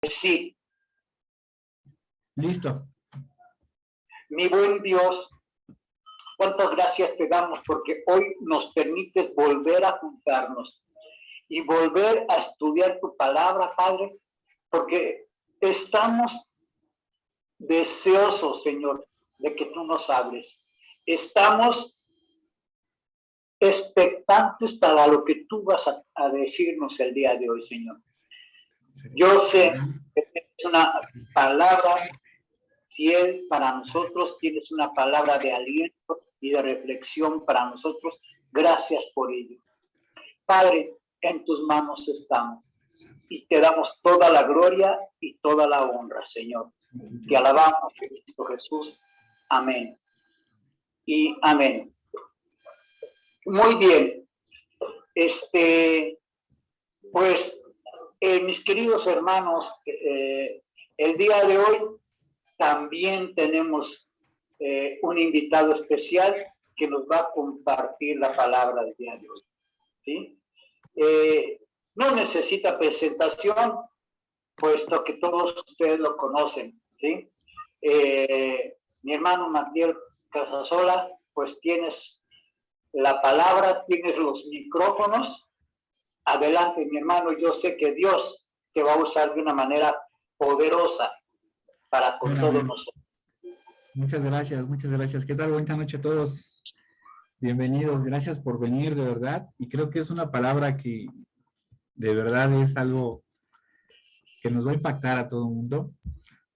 Sí. Listo. Mi buen Dios, cuántas gracias te damos porque hoy nos permites volver a juntarnos y volver a estudiar tu palabra, Padre, porque estamos deseosos, Señor, de que tú nos hables. Estamos expectantes para lo que tú vas a decirnos el día de hoy, Señor. Yo sé que tienes una palabra fiel para nosotros, tienes una palabra de aliento y de reflexión para nosotros. Gracias por ello. Padre, en tus manos estamos y te damos toda la gloria y toda la honra, Señor. Te alabamos, Cristo Jesús. Amén. Y amén. Muy bien. Pues, mis queridos hermanos, el día de hoy también tenemos un invitado especial que nos va a compartir la palabra del día de hoy. ¿Sí? No necesita presentación, puesto que todos ustedes lo conocen. ¿Sí? Mi hermano Matías Casasola, pues tienes la palabra, tienes los micrófonos. Adelante, mi hermano, yo sé que Dios te va a usar de una manera poderosa para con todos nosotros. Muchas gracias, muchas gracias. ¿Qué tal? Buenas noches a todos. Bienvenidos, gracias por venir, de verdad. Y creo que es una palabra que de verdad es algo que nos va a impactar a todo el mundo.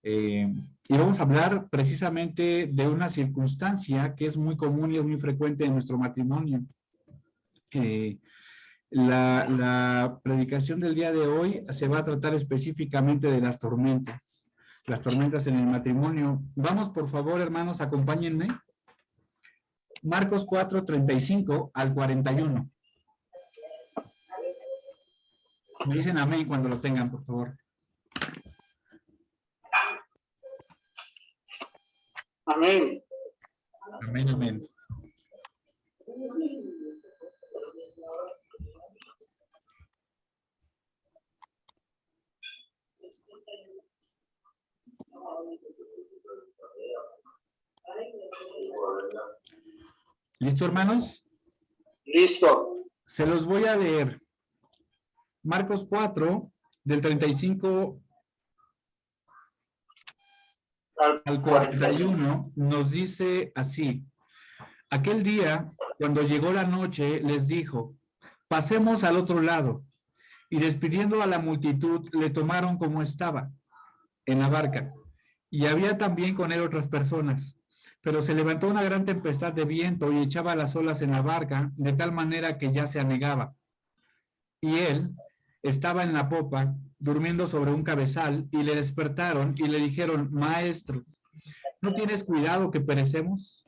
Y vamos a hablar precisamente de una circunstancia que es muy común y es muy frecuente en nuestro matrimonio. La predicación del día de hoy se va a tratar específicamente de las tormentas en el matrimonio. Vamos, por favor, hermanos, acompáñenme. Marcos 4, 35 al 41. Me dicen amén cuando lo tengan, por favor. Amén. Amén, amén. ¿Listo, hermanos? Listo. Se los voy a leer. Marcos 4, del 35 al 41, nos dice así. Aquel día, cuando llegó la noche, les dijo, pasemos al otro lado. Y despidiendo a la multitud, le tomaron como estaba, en la barca. Y había también con él otras personas. Pero se levantó una gran tempestad de viento y echaba las olas en la barca, de tal manera que ya se anegaba. Y él estaba en la popa, durmiendo sobre un cabezal, y le despertaron y le dijeron, Maestro, ¿no tienes cuidado que perecemos?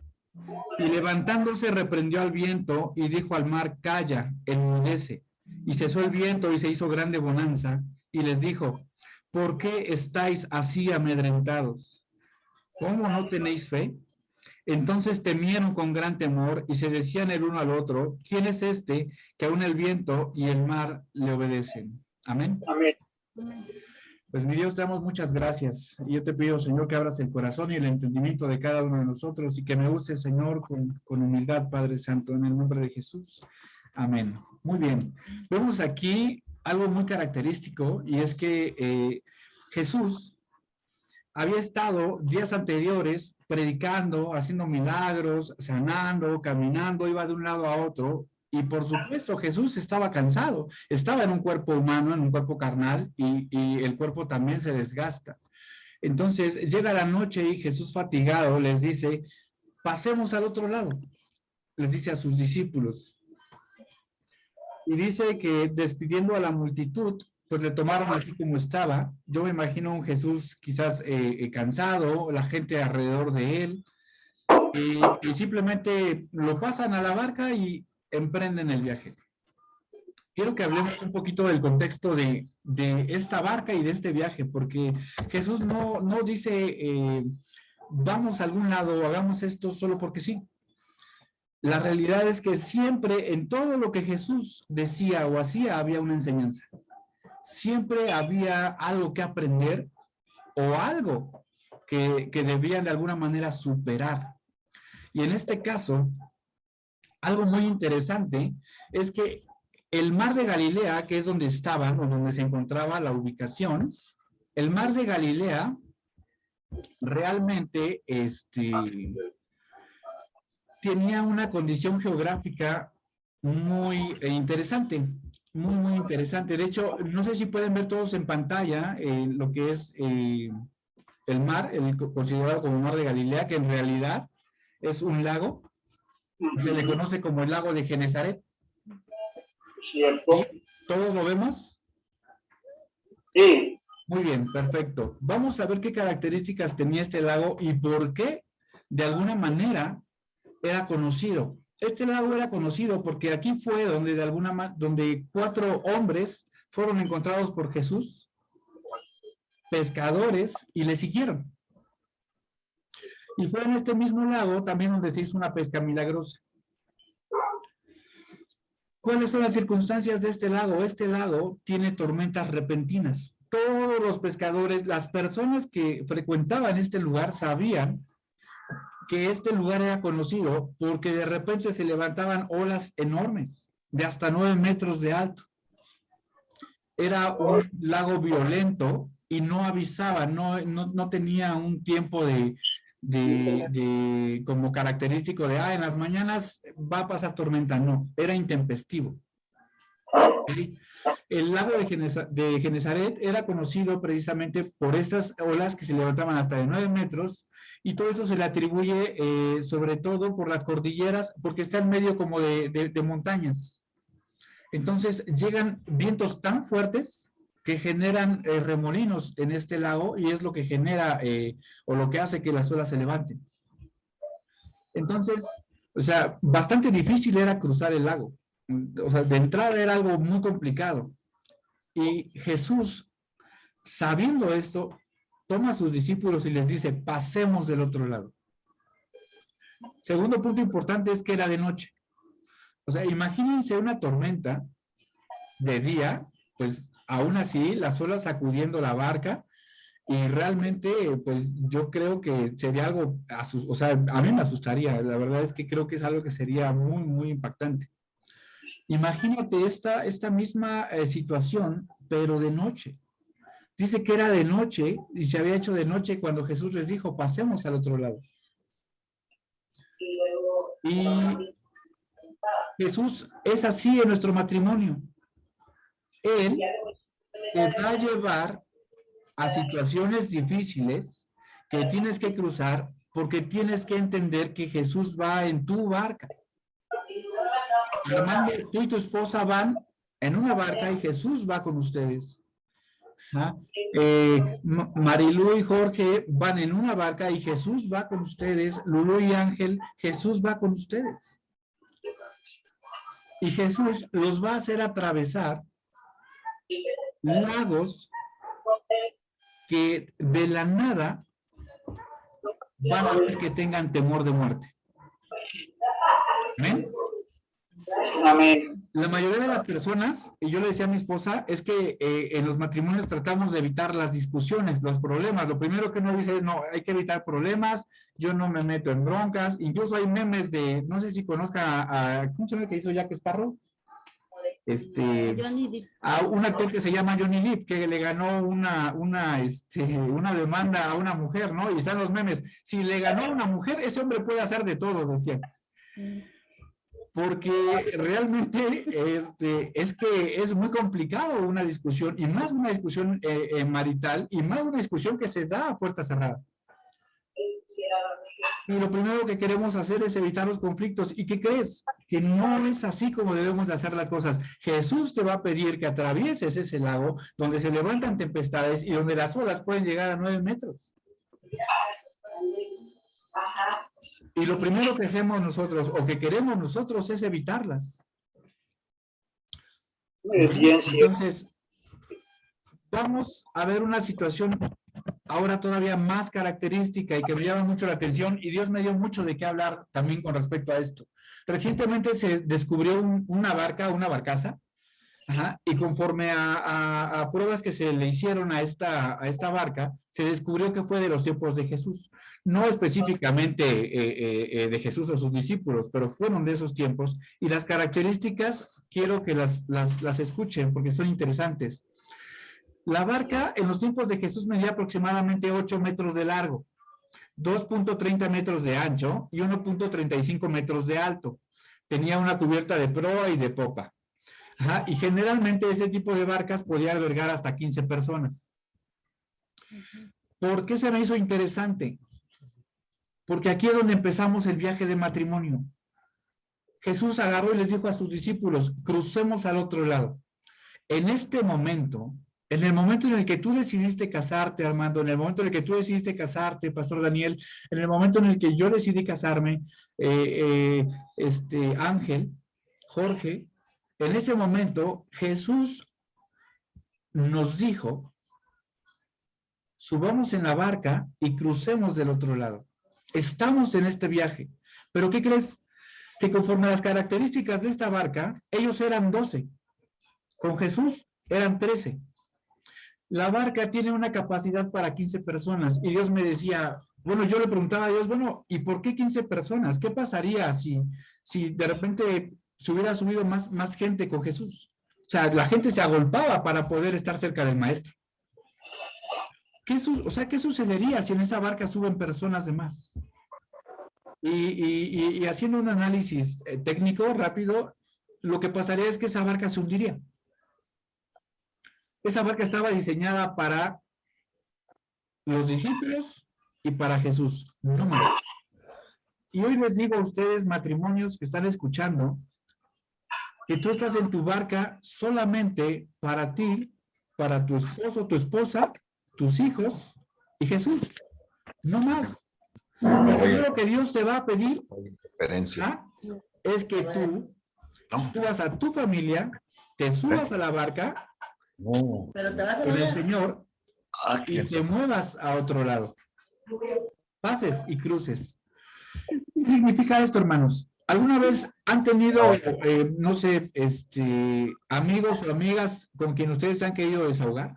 Y levantándose reprendió al viento y dijo al mar, calla, enmudece. Y cesó el viento y se hizo grande bonanza, y les dijo, ¿por qué estáis así amedrentados? ¿Cómo no tenéis fe? Entonces temieron con gran temor y se decían el uno al otro, ¿quién es este que aún el viento y el mar le obedecen? Amén. Amén. Pues mi Dios, te damos muchas gracias. Y yo te pido, Señor, que abras el corazón y el entendimiento de cada uno de nosotros y que me uses, Señor, con humildad, Padre Santo, en el nombre de Jesús. Amén. Muy bien. Vemos aquí algo muy característico y es que Jesús había estado días anteriores predicando, haciendo milagros, sanando, caminando, iba de un lado a otro. Y por supuesto, Jesús estaba cansado, estaba en un cuerpo humano, en un cuerpo carnal, y el cuerpo también se desgasta. Entonces, llega la noche y Jesús fatigado les dice, pasemos al otro lado, les dice a sus discípulos. Y dice que despidiendo a la multitud, pues le tomaron así como estaba. Yo me imagino a un Jesús quizás cansado, la gente alrededor de él, y simplemente lo pasan a la barca y emprenden el viaje. Quiero que hablemos un poquito del contexto de esta barca y de este viaje, porque Jesús no dice, vamos a algún lado o hagamos esto solo porque sí. La realidad es que siempre en todo lo que Jesús decía o hacía había una enseñanza. siempre había algo que aprender o algo que debían de alguna manera superar. Y en este caso, algo muy interesante es que el mar de Galilea, que es donde estaban o donde se encontraba la ubicación, el mar de Galilea realmente tenía una condición geográfica muy interesante, muy, muy interesante. De hecho, no sé si pueden ver todos en pantalla lo que es el mar, considerado como mar de Galilea, que en realidad es un lago. Se le conoce como el lago de Genesaret. ¿Cierto? ¿Todos lo vemos? Sí. Muy bien, perfecto. Vamos a ver qué características tenía este lago y por qué, de alguna manera, era conocido. Este lago era conocido porque aquí fue donde donde 4 hombres fueron encontrados por Jesús, pescadores, y le siguieron. Y fue en este mismo lago también donde se hizo una pesca milagrosa. ¿Cuáles son las circunstancias de este lago? Este lago tiene tormentas repentinas. Todos los pescadores, las personas que frecuentaban este lugar sabían que este lugar era conocido porque de repente se levantaban olas enormes, de hasta 9 metros de alto. Era un lago violento y no avisaba, no tenía un tiempo como característico de, en las mañanas va a pasar tormenta. No, era intempestivo. ¿Sí? El lago de Genesaret era conocido precisamente por estas olas que se levantaban hasta de 9 metros, y todo esto se le atribuye sobre todo por las cordilleras, porque está en medio como de montañas. Entonces llegan vientos tan fuertes que generan remolinos en este lago, y es lo que genera o lo que hace que las olas se levanten. Entonces, o sea, bastante difícil era cruzar el lago. O sea, de entrada era algo muy complicado. Y Jesús, sabiendo esto, toma a sus discípulos y les dice, pasemos del otro lado. Segundo punto importante es que era de noche. O sea, imagínense una tormenta de día, pues aún así las olas sacudiendo la barca, y realmente, pues yo creo que sería algo, o sea, a mí me asustaría. La verdad es que creo que es algo que sería muy, muy impactante. Imagínate esta misma situación, pero de noche. Dice que era de noche y se había hecho de noche cuando Jesús les dijo, pasemos al otro lado. Y Jesús es así en nuestro matrimonio. Él te va a llevar a situaciones difíciles que tienes que cruzar porque tienes que entender que Jesús va en tu barca. Armando, tú y tu esposa van en una barca y Jesús va con ustedes. Marilú y Jorge van en una barca y Jesús va con ustedes. Lulú y Ángel, Jesús va con ustedes. Y Jesús los va a hacer atravesar lagos que de la nada van a hacer que tengan temor de muerte. ¿Amén? Amén. La mayoría de las personas, y yo le decía a mi esposa, es que en los matrimonios tratamos de evitar las discusiones, los problemas. Lo primero que uno dice es, no, hay que evitar problemas, yo no me meto en broncas. Incluso hay memes de, no sé si conozca a ¿cómo se llama que hizo Jack Sparrow? A un actor que se llama Johnny Depp, que le ganó una demanda a una mujer, ¿no? Y están los memes, si le ganó a una mujer, ese hombre puede hacer de todo, decían. Porque realmente es que es muy complicado una discusión, y más una discusión marital, y más una discusión que se da a puerta cerrada. Y lo primero que queremos hacer es evitar los conflictos. ¿Y qué crees? Que no es así como debemos de hacer las cosas. Jesús te va a pedir que atravieses ese lago donde se levantan tempestades y donde las olas pueden llegar a 9 metros. Y lo primero que hacemos nosotros, o que queremos nosotros, es evitarlas. Bien, entonces, vamos a ver una situación ahora todavía más característica y que me llama mucho la atención, y Dios me dio mucho de qué hablar también con respecto a esto. Recientemente se descubrió una barcaza Ajá, y conforme a pruebas que se le hicieron a esta barca, se descubrió que fue de los tiempos de Jesús. No específicamente de Jesús o sus discípulos, pero fueron de esos tiempos. Y las características, quiero que las escuchen porque son interesantes. La barca en los tiempos de Jesús medía aproximadamente 8 metros de largo, 2.30 metros de ancho y 1.35 metros de alto. Tenía una cubierta de proa y de popa. Ajá, y generalmente ese tipo de barcas podía albergar hasta 15 personas. ¿Por qué se me hizo interesante? Porque aquí es donde empezamos el viaje de matrimonio. Jesús agarró y les dijo a sus discípulos, crucemos al otro lado. En este momento, en el momento en el que tú decidiste casarte, Armando, en el momento en el que tú decidiste casarte, Pastor Daniel, en el momento en el que yo decidí casarme, Ángel, Jorge, en ese momento Jesús nos dijo, subamos en la barca y crucemos del otro lado. Estamos en este viaje. ¿Pero qué crees? Que conforme a las características de esta barca, ellos eran 12. Con Jesús eran 13. La barca tiene una capacidad para 15 personas. Y Dios me decía, bueno, yo le preguntaba a Dios, bueno, ¿y por qué 15 personas? ¿Qué pasaría si de repente se hubiera subido más gente con Jesús? O sea, la gente se agolpaba para poder estar cerca del maestro. ¿Qué sucedería si en esa barca suben personas de más? Y haciendo un análisis técnico rápido, lo que pasaría es que esa barca se hundiría. Esa barca estaba diseñada para los discípulos y para Jesús, no más. Y hoy les digo a ustedes, matrimonios que están escuchando, que tú estás en tu barca solamente para ti, para tu esposo, tu esposa, tus hijos y Jesús, no más. Lo primero que Dios te va a pedir es que tú subas a tu familia, te subas a la barca con el Señor y te muevas a otro lado. Pases y cruces. ¿Qué significa esto, hermanos? ¿Alguna vez han tenido, no sé, amigos o amigas con quien ustedes se han querido desahogar?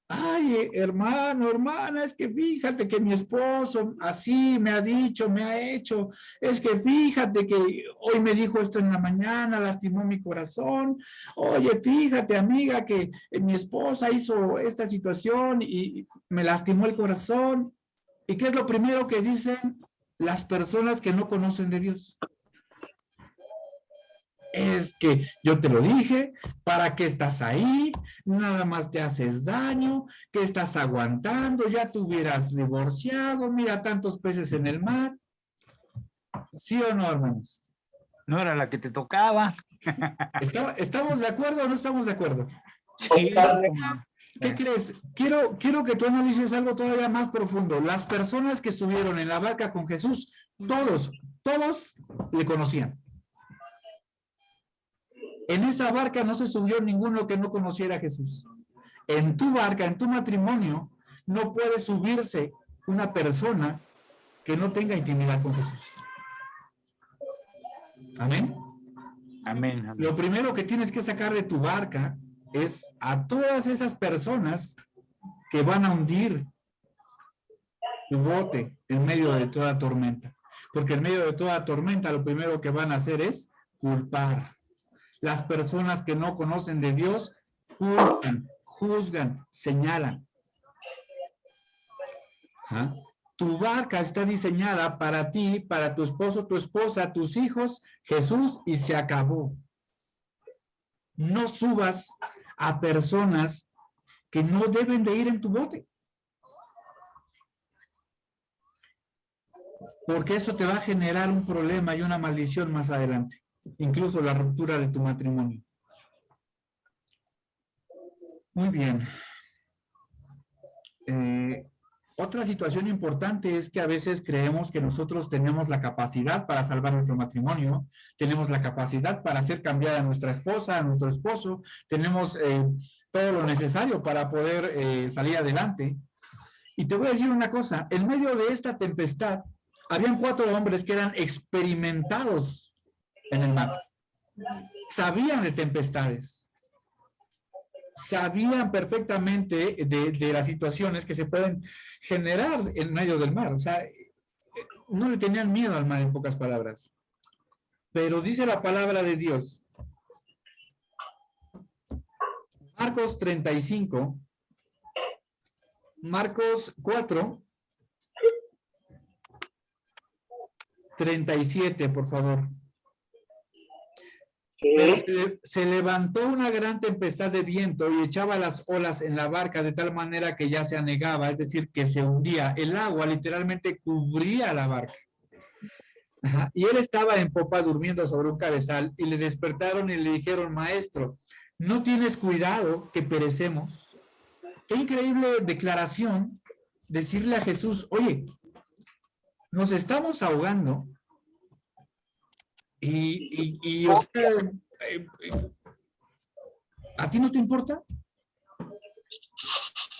Ay, hermano, hermana, es que fíjate que mi esposo así me ha dicho, me ha hecho, es que fíjate que hoy me dijo esto en la mañana, lastimó mi corazón. Oye, fíjate, amiga, que mi esposa hizo esta situación y me lastimó el corazón. ¿Y qué es lo primero que dicen las personas que no conocen de Dios? Es que yo te lo dije, ¿para qué estás ahí? Nada más te haces daño, ¿qué estás aguantando? Ya te hubieras divorciado, mira tantos peces en el mar. ¿Sí o no, hermanos? No era la que te tocaba. ¿Estamos de acuerdo o no estamos de acuerdo? Sí. ¿Qué crees? Quiero que tú analices algo todavía más profundo. Las personas que estuvieron en la barca con Jesús, todos le conocían. En esa barca no se subió ninguno que no conociera a Jesús. En tu barca, en tu matrimonio, no puede subirse una persona que no tenga intimidad con Jesús. ¿Amén? Amén. Lo primero que tienes que sacar de tu barca es a todas esas personas que van a hundir tu bote en medio de toda tormenta. Porque en medio de toda tormenta lo primero que van a hacer es culpar. Las personas que no conocen de Dios culpan, juzgan, señalan. ¿Ah? Tu barca está diseñada para ti, para tu esposo, tu esposa, tus hijos, Jesús, y se acabó. No subas a personas que no deben de ir en tu bote. Porque eso te va a generar un problema y una maldición más adelante. Incluso la ruptura de tu matrimonio. Muy bien. Otra situación importante es que a veces creemos que nosotros tenemos la capacidad para salvar nuestro matrimonio, tenemos la capacidad para hacer cambiar a nuestra esposa, a nuestro esposo, tenemos todo lo necesario para poder salir adelante. Y te voy a decir una cosa, en medio de esta tempestad, habían 4 hombres que eran experimentados en el mar. sabían de tempestades, sabían perfectamente de las situaciones que se pueden generar en medio del mar. O sea, no le tenían miedo al mar, en pocas palabras. Pero dice la palabra de Dios, Marcos 35, Marcos 4, 37, por favor. Sí. Se levantó una gran tempestad de viento y echaba las olas en la barca de tal manera que ya se anegaba, es decir, que se hundía. El agua literalmente cubría la barca. Ajá. Y él estaba en popa durmiendo sobre un cabezal y le despertaron y le dijeron, maestro, ¿no tienes cuidado que perecemos? Qué increíble declaración decirle a Jesús, oye, nos estamos ahogando y o sea, ¿a ti no te importa?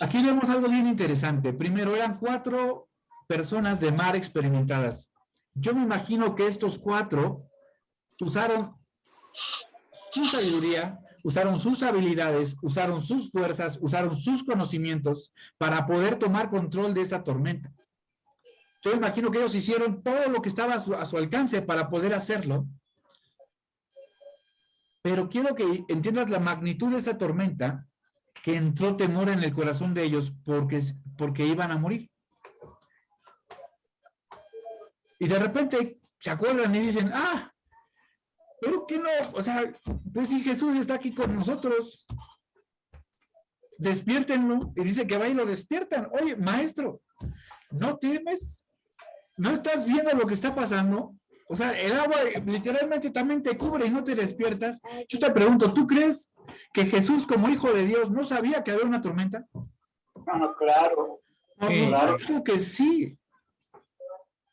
Aquí vemos algo bien interesante. Primero, eran 4 personas de mar experimentadas. Yo me imagino que estos 4 usaron su sabiduría, usaron sus habilidades, usaron sus fuerzas, usaron sus conocimientos para poder tomar control de esa tormenta. Yo me imagino que ellos hicieron todo lo que estaba a su alcance para poder hacerlo. Pero quiero que entiendas la magnitud de esa tormenta, que entró temor en el corazón de ellos porque iban a morir. Y de repente se acuerdan y dicen, pero que no, o sea, pues si Jesús está aquí con nosotros, despiértenlo. Y dice que va y lo despiertan. Oye, maestro, ¿no temes? ¿No estás viendo lo que está pasando? O sea, el agua literalmente también te cubre y no te despiertas. Yo te pregunto, ¿tú crees que Jesús como hijo de Dios no sabía que había una tormenta? Claro. Por Sí. supuesto que sí.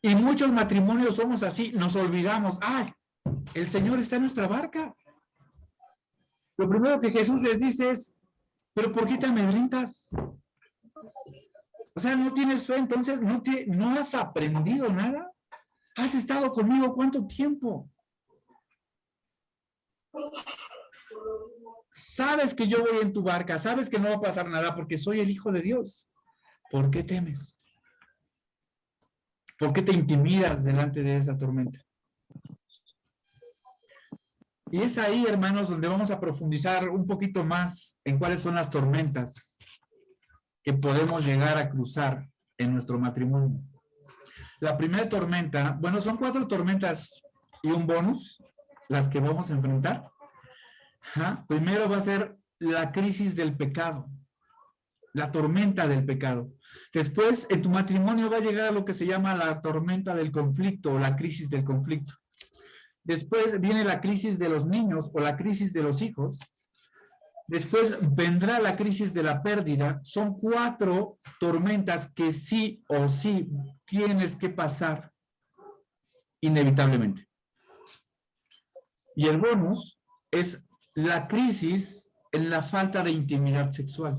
Y muchos matrimonios somos así, nos olvidamos, el Señor está en nuestra barca. Lo primero que Jesús les dice es, ¿pero por qué te amedrentas? O sea, no tienes fe, entonces no has aprendido nada. ¿Has estado conmigo cuánto tiempo? Sabes que yo voy en tu barca, sabes que no va a pasar nada porque soy el Hijo de Dios. ¿Por qué temes? ¿Por qué te intimidas delante de esa tormenta? Y es ahí, hermanos, donde vamos a profundizar un poquito más en cuáles son las tormentas que podemos llegar a cruzar en nuestro matrimonio. La primera tormenta, bueno, son 4 tormentas y un bonus, las que vamos a enfrentar. Primero va a ser la crisis del pecado, la tormenta del pecado. Después, en tu matrimonio va a llegar a lo que se llama la tormenta del conflicto o la crisis del conflicto. Después viene la crisis de los niños o la crisis de los hijos. Después vendrá la crisis de la pérdida. Son 4 tormentas que sí o sí tienes que pasar inevitablemente. Y el bonus es la crisis en la falta de intimidad sexual.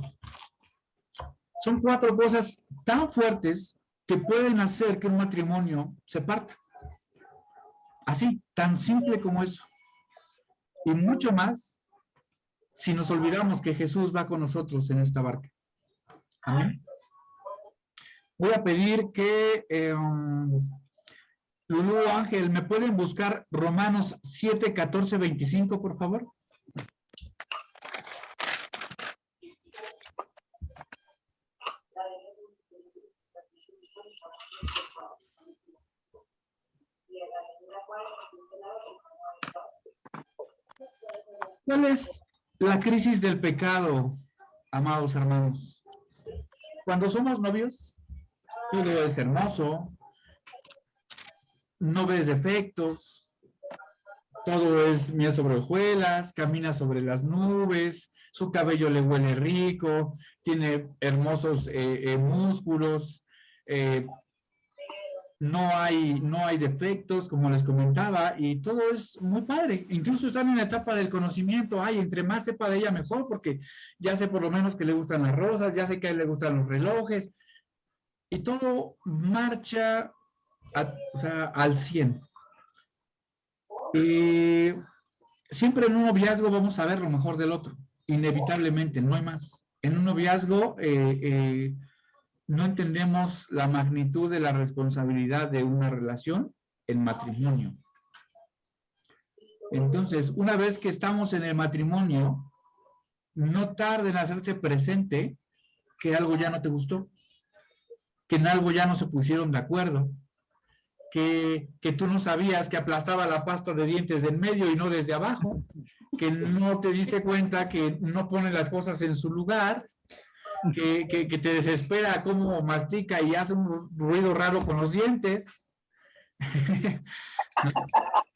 Son 4 cosas tan fuertes que pueden hacer que un matrimonio se parta. Así, tan simple como eso. Y mucho más si nos olvidamos que Jesús va con nosotros en esta barca. Amén. Voy a pedir que Lulú, Ángel, ¿me pueden buscar Romanos 7, 14, 25, por favor? ¿Cuál es la crisis del pecado, amados hermanos? Cuando somos novios, todo es hermoso, no ves defectos, todo es miel sobre hojuelas, camina sobre las nubes, su cabello le huele rico, tiene hermosos músculos, no hay defectos, como les comentaba, y todo es muy padre. Incluso están en la etapa del conocimiento. Entre más sepa de ella, mejor, porque ya sé por lo menos que le gustan las rosas, ya sé que a él le gustan los relojes, y todo marcha al 100. siempre en un noviazgo vamos a ver lo mejor del otro, inevitablemente, no hay más. En un noviazgo no entendemos la magnitud de la responsabilidad de una relación en matrimonio. Entonces, una vez que estamos en el matrimonio, no tarde en hacerse presente que algo ya no te gustó, que en algo ya no se pusieron de acuerdo, que tú no sabías que aplastaba la pasta de dientes de en medio y no desde abajo, que no te diste cuenta que no pone las cosas en su lugar, que te desespera cómo mastica y hace un ruido raro con los dientes.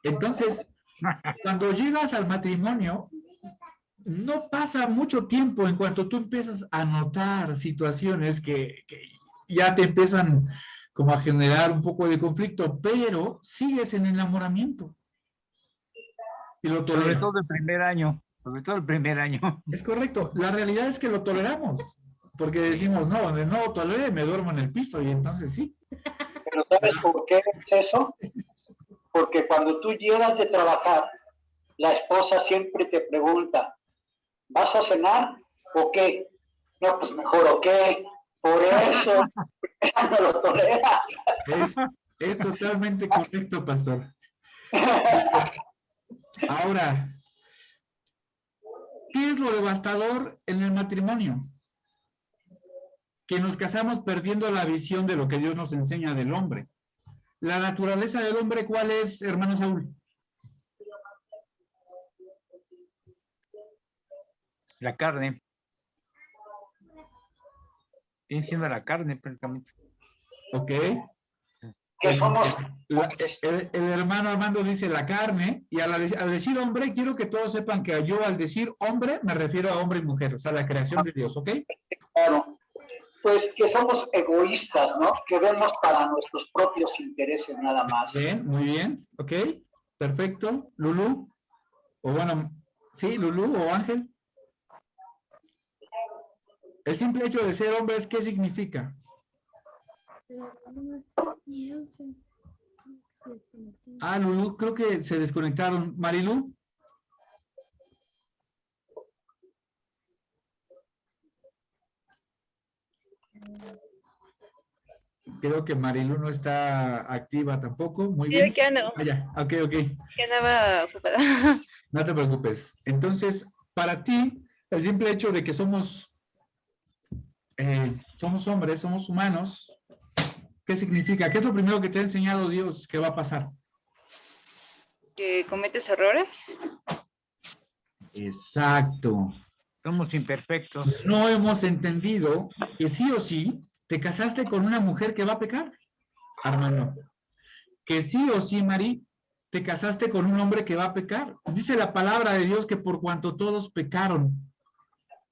Entonces, cuando llegas al matrimonio, no pasa mucho tiempo en cuanto tú empiezas a notar situaciones que ya te empiezan como a generar un poco de conflicto, pero sigues en enamoramiento. Y lo toleras. Sobre todo el primer año. Sobre todo el primer año. Es correcto. La realidad es que lo toleramos, porque decimos, no, donde no lo tolere, me duermo en el piso, y entonces sí. Pero ¿sabes por qué es eso? Porque cuando tú llegas de trabajar, la esposa siempre te pregunta, ¿vas a cenar o qué? No, pues mejor o qué. Por eso no lo tolera. Es totalmente correcto, pastor. Ahora, ¿qué es lo devastador en el matrimonio? Que nos casamos perdiendo la visión de lo que Dios nos enseña del hombre. La naturaleza del hombre, ¿cuál es, hermano Saúl? La carne. Viene siendo la carne, prácticamente. Ok. Que somos... El hermano Armando dice la carne, y al decir hombre, quiero que todos sepan que yo al decir hombre, me refiero a hombre y mujer, o sea, la creación de Dios, ¿ok? Claro. Pues que somos egoístas, ¿no? Que vemos para nuestros propios intereses nada más. Bien, muy bien, ok, perfecto. Lulú, o bueno, sí, Lulú o Ángel. El simple hecho de ser hombres, ¿qué significa? Ah, Lulú, creo que se desconectaron. Marilú. Creo que Marilú no está activa tampoco. Muy bien. Ya no. Ah, ya. Ok. Ya andaba ocupada. No te preocupes. Entonces, para ti, el simple hecho de que somos hombres, somos humanos, ¿qué significa? ¿Qué es lo primero que te ha enseñado Dios que va a pasar? ¿Que cometes errores? Exacto. Somos imperfectos. No hemos entendido que sí o sí te casaste con una mujer que va a pecar, Armando. Que sí o sí, Mari, te casaste con un hombre que va a pecar. Dice la palabra de Dios que por cuanto todos pecaron.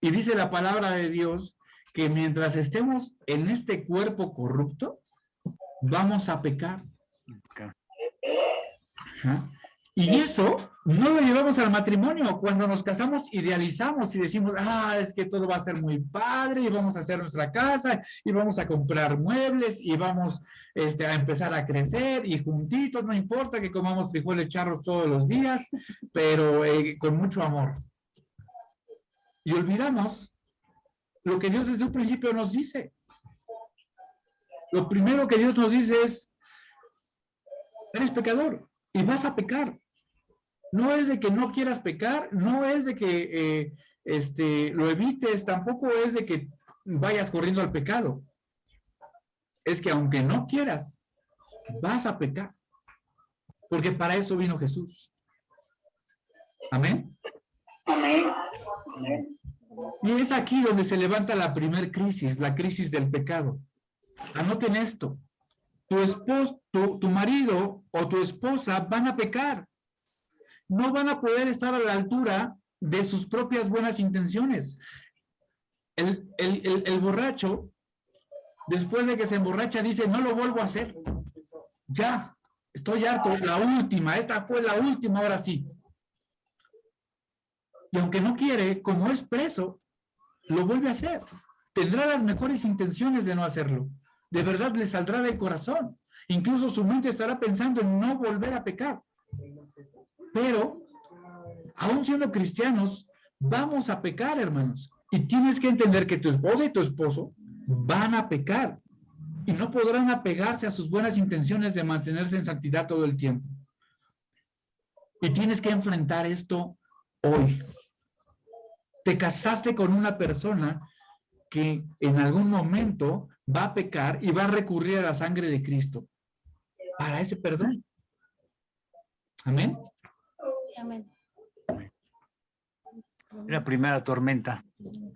Y dice la palabra de Dios que mientras estemos en este cuerpo corrupto, vamos a pecar. Ajá. Y eso no lo llevamos al matrimonio. Cuando nos casamos, idealizamos y decimos, es que todo va a ser muy padre y vamos a hacer nuestra casa y vamos a comprar muebles y vamos a empezar a crecer y juntitos, no importa que comamos frijoles charros todos los días, pero con mucho amor. Y olvidamos lo que Dios desde un principio nos dice. Lo primero que Dios nos dice es, eres pecador y vas a pecar. No es de que no quieras pecar, no es de que lo evites, tampoco es de que vayas corriendo al pecado. Es que aunque no quieras, vas a pecar. Porque para eso vino Jesús. Amén. Amén. Y es aquí donde se levanta la primer crisis, la crisis del pecado. Anoten esto. Tu esposo, tu marido o tu esposa van a pecar. No van a poder estar a la altura de sus propias buenas intenciones. El borracho, después de que se emborracha, dice, no lo vuelvo a hacer. Ya, estoy harto, la última, esta fue la última, ahora sí. Y aunque no quiere, como es preso, lo vuelve a hacer. Tendrá las mejores intenciones de no hacerlo. De verdad le saldrá del corazón. Incluso su mente estará pensando en no volver a pecar. Pero Aún siendo cristianos, vamos a pecar, hermanos. Y tienes que entender que tu esposa y tu esposo van a pecar y no podrán apegarse a sus buenas intenciones de mantenerse en santidad todo el tiempo. Y tienes que enfrentar esto hoy. Te casaste con una persona que en algún momento va a pecar y va a recurrir a la sangre de Cristo para ese perdón. Amén. Amén. La primera tormenta.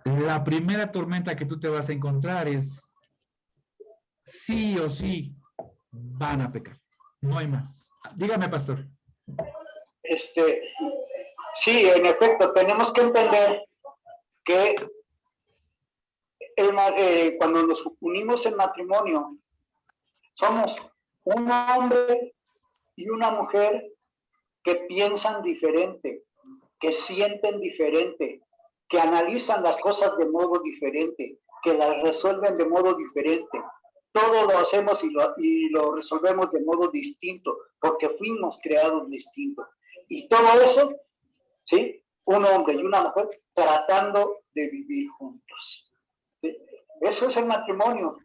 La primera tormenta que tú te vas a encontrar es sí o sí van a pecar. No hay más. Dígame, pastor. Sí, en efecto, tenemos que entender que cuando nos unimos en matrimonio, somos un hombre y una mujer que piensan diferente, que sienten diferente, que analizan las cosas de modo diferente, que las resuelven de modo diferente. Todo lo hacemos y lo resolvemos de modo distinto, porque fuimos creados distintos. Y todo eso, ¿sí? Un hombre y una mujer tratando de vivir juntos. ¿Sí? Eso es el matrimonio,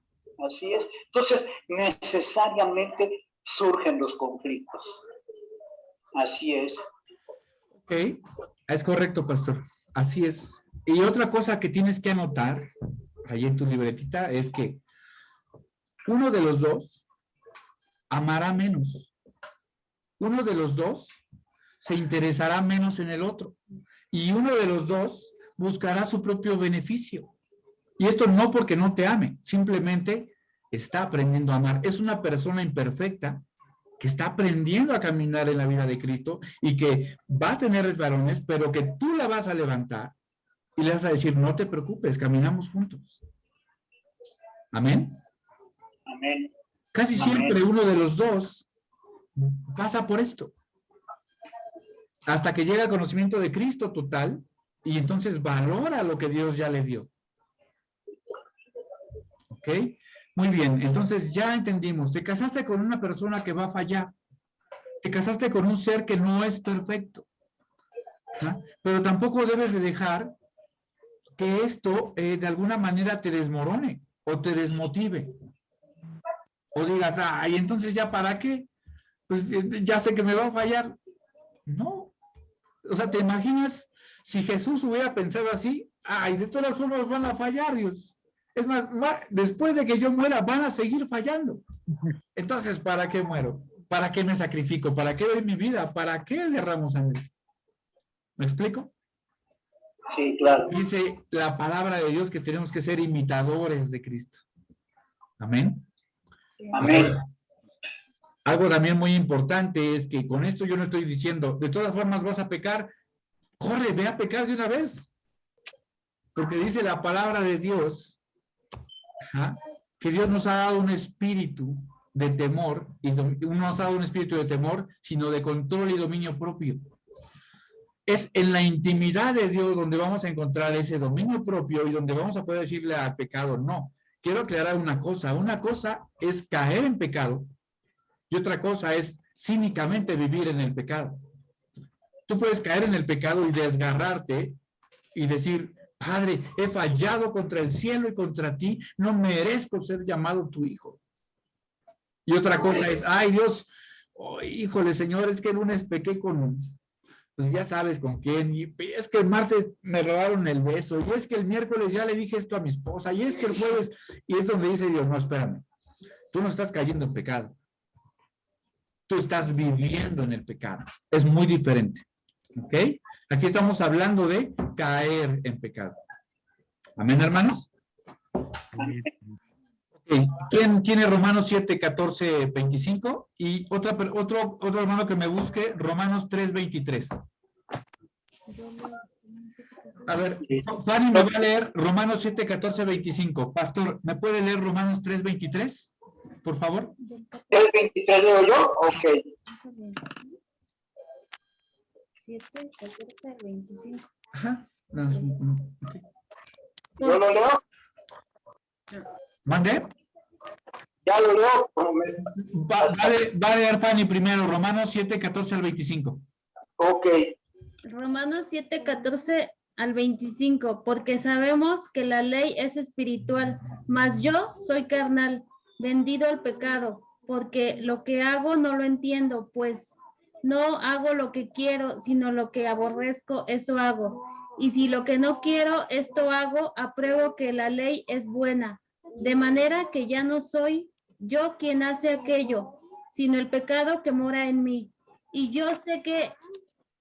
así es. Entonces, necesariamente surgen los conflictos. Así es. Ok, es correcto, pastor. Así es. Y otra cosa que tienes que anotar ahí en tu libretita es que uno de los dos amará menos. Uno de los dos se interesará menos en el otro. Y uno de los dos buscará su propio beneficio. Y esto no porque no te ame, simplemente está aprendiendo a amar. Es una persona imperfecta que está aprendiendo a caminar en la vida de Cristo y que va a tener resbalones, pero que tú la vas a levantar y le vas a decir, no te preocupes, caminamos juntos. Amén. Amén. Casi siempre uno de los dos pasa por esto. Hasta que llega al conocimiento de Cristo total y entonces valora lo que Dios ya le dio. ¿Ok? Muy bien, entonces ya entendimos. Te casaste con una persona que va a fallar. Te casaste con un ser que no es perfecto. ¿Ah? Pero tampoco debes de dejar que esto de alguna manera te desmorone o te desmotive. O digas, ay, entonces ya para qué, pues ya sé que me va a fallar. No, o sea, ¿te imaginas si Jesús hubiera pensado así? Ay, de todas formas van a fallar, Dios. Es más, después de que yo muera van a seguir fallando. Entonces, ¿para qué muero? ¿Para qué me sacrifico? ¿Para qué doy mi vida? ¿Para qué derramo sangre? ¿Me explico? Sí, claro. Dice la palabra de Dios que tenemos que ser imitadores de Cristo. Amén. Amén. Algo también muy importante es que con esto yo no estoy diciendo, de todas formas vas a pecar, corre, ve a pecar de una vez. Porque dice la palabra de Dios, que Dios nos ha dado un espíritu de temor, y no nos ha dado un espíritu de temor, sino de control y dominio propio. Es en la intimidad de Dios donde vamos a encontrar ese dominio propio y donde vamos a poder decirle al pecado, no. Quiero aclarar una cosa es caer en pecado y otra cosa es cínicamente vivir en el pecado. Tú puedes caer en el pecado y desgarrarte y decir, Padre, he fallado contra el cielo y contra ti, no merezco ser llamado tu hijo. Y otra cosa es, ay Dios, oh, híjole Señor, es que el lunes pequé con, pues ya sabes con quién, y es que el martes me robaron el beso, y es que el miércoles ya le dije esto a mi esposa, y es que el jueves, y es donde dice Dios, no, espérame, tú no estás cayendo en pecado, tú estás viviendo en el pecado, es muy diferente, ¿ok? Aquí estamos hablando de caer en pecado. ¿Amén, hermanos? Okay. ¿Quién tiene Romanos 7, 14, 25? Y otro hermano que me busque, Romanos 3, 23. A ver, Fanny me va a leer Romanos 7, 14, 25. Pastor, ¿me puede leer Romanos 3, 23? Por favor. ¿El 23 leo yo? Ok. 7, 14, 25. Ajá. Okay. ¿Yo lo leo? ¿Mande? Ya lo leo. Va a leer Fanny primero, Romanos 7, 14 al 25. Ok. Romanos 7, 14 al 25, porque sabemos que la ley es espiritual, mas yo soy carnal, vendido al pecado, porque lo que hago no lo entiendo, pues no hago lo que quiero, sino lo que aborrezco, eso hago. Y si lo que no quiero, esto hago, apruebo que la ley es buena, de manera que ya no soy yo quien hace aquello, sino el pecado que mora en mí. Y yo sé que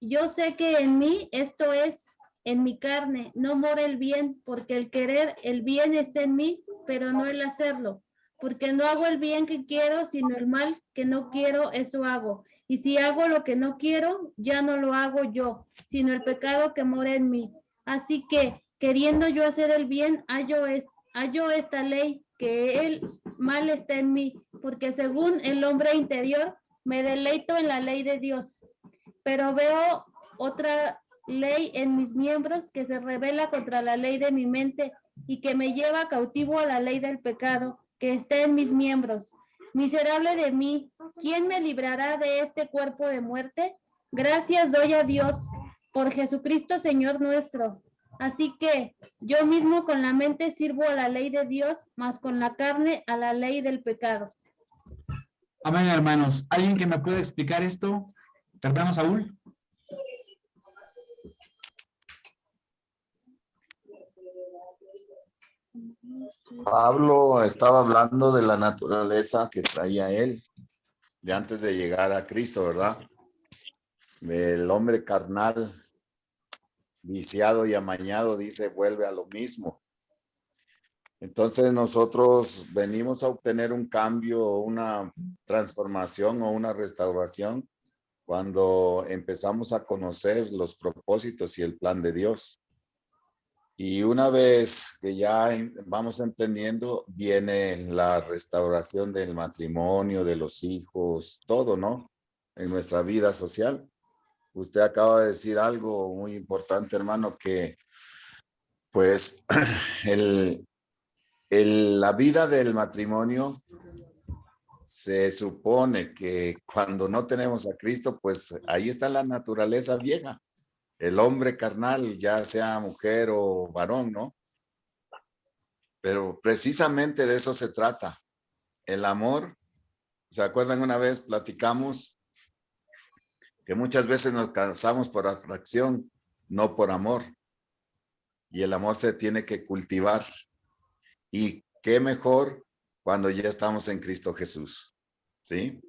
en mí, esto es, en mi carne, no mora el bien, porque el querer el bien está en mí, pero no el hacerlo. Porque no hago el bien que quiero, sino el mal que no quiero, eso hago. Y si hago lo que no quiero, ya no lo hago yo, sino el pecado que mora en mí. Así que, queriendo yo hacer el bien, hallo esta ley, que el mal está en mí, porque según el hombre interior, me deleito en la ley de Dios. Pero veo otra ley en mis miembros que se rebela contra la ley de mi mente y que me lleva cautivo a la ley del pecado que está en mis miembros. Miserable de mí, ¿quién me librará de este cuerpo de muerte? Gracias doy a Dios por Jesucristo Señor nuestro. Así que yo mismo con la mente sirvo a la ley de Dios, mas con la carne a la ley del pecado. Amén, hermanos. ¿Alguien que me pueda explicar esto? Hermano Saúl. Pablo estaba hablando de la naturaleza que traía él de antes de llegar a Cristo, ¿verdad? El hombre carnal, viciado y amañado, dice, vuelve a lo mismo. Entonces nosotros venimos a obtener un cambio, una transformación o una restauración cuando empezamos a conocer los propósitos y el plan de Dios. Y una vez que ya vamos entendiendo, viene la restauración del matrimonio, de los hijos, todo, ¿no? En nuestra vida social. Usted acaba de decir algo muy importante, hermano, que pues la vida del matrimonio se supone que cuando no tenemos a Cristo, pues ahí está la naturaleza vieja. El hombre carnal, ya sea mujer o varón, ¿no? Pero precisamente de eso se trata. El amor, ¿se acuerdan? Una vez platicamos que muchas veces nos casamos por atracción, no por amor. Y el amor se tiene que cultivar. Y qué mejor cuando ya estamos en Cristo Jesús. ¿Sí?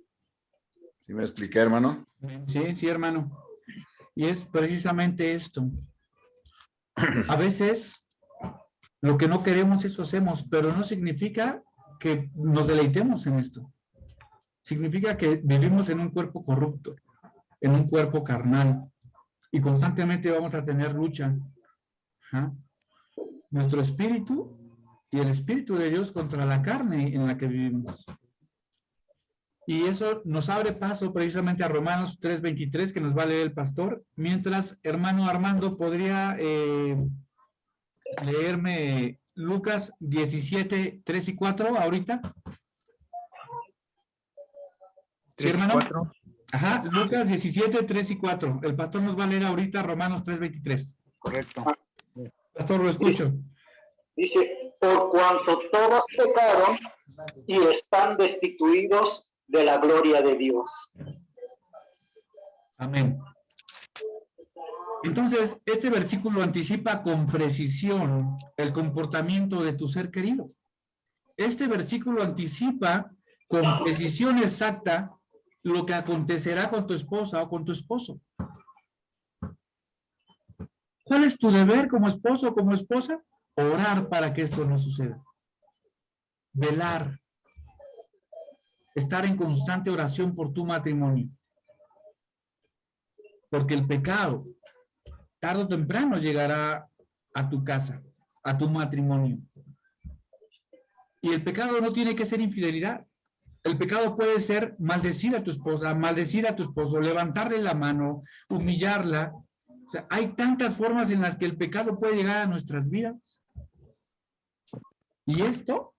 ¿Sí me expliqué, hermano? Sí, sí, hermano. Y es precisamente esto. A veces lo que no queremos eso hacemos, pero no significa que nos deleitemos en esto. Significa que vivimos en un cuerpo corrupto, en un cuerpo carnal, y constantemente vamos a tener lucha. ¿Ah? Nuestro espíritu y el espíritu de Dios contra la carne en la que vivimos. Y eso nos abre paso precisamente a Romanos 3:23, que nos va a leer el pastor. Mientras, hermano Armando, ¿podría leerme Lucas 17, 3 y 4 ahorita? ¿Sí, hermano? 4. Ajá, Lucas 17, 3 y 4. El pastor nos va a leer ahorita Romanos 3:23. Correcto. Pastor, lo escucho. Dice, por cuanto todos pecaron y están destituidos de la gloria de Dios. Amén. Entonces, este versículo anticipa con precisión el comportamiento de tu ser querido. Este versículo anticipa con precisión exacta lo que acontecerá con tu esposa o con tu esposo. ¿Cuál es tu deber como esposo o como esposa? Orar para que esto no suceda. Velar. Estar en constante oración por tu matrimonio. Porque el pecado, tarde o temprano, llegará a tu casa, a tu matrimonio. Y el pecado no tiene que ser infidelidad. El pecado puede ser maldecir a tu esposa, maldecir a tu esposo, levantarle la mano, humillarla. O sea, hay tantas formas en las que el pecado puede llegar a nuestras vidas. Y esto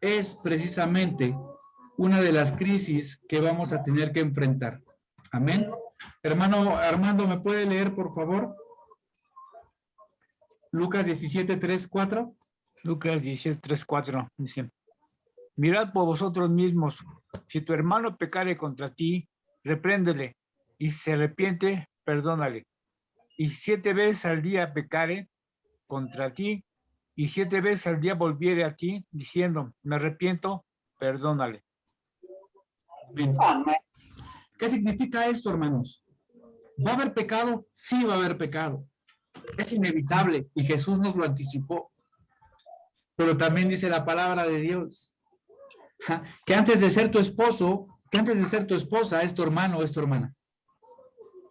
es precisamente una de las crisis que vamos a tener que enfrentar. Amén. Hermano Armando, ¿me puede leer, por favor? Lucas 17, 3, 4. Lucas 17, 3, 4 dice: mirad por vosotros mismos, si tu hermano pecare contra ti, repréndele, y si se arrepiente, perdónale. Y 7 veces al día pecare contra ti, y 7 veces al día volviere a ti, diciendo, me arrepiento, perdónale. Bien. Amén. ¿Qué significa esto, hermanos? ¿Va a haber pecado? Sí va a haber pecado. Es inevitable y Jesús nos lo anticipó. Pero también dice la palabra de Dios que antes de ser tu esposo, que antes de ser tu esposa, es tu hermano o es tu hermana.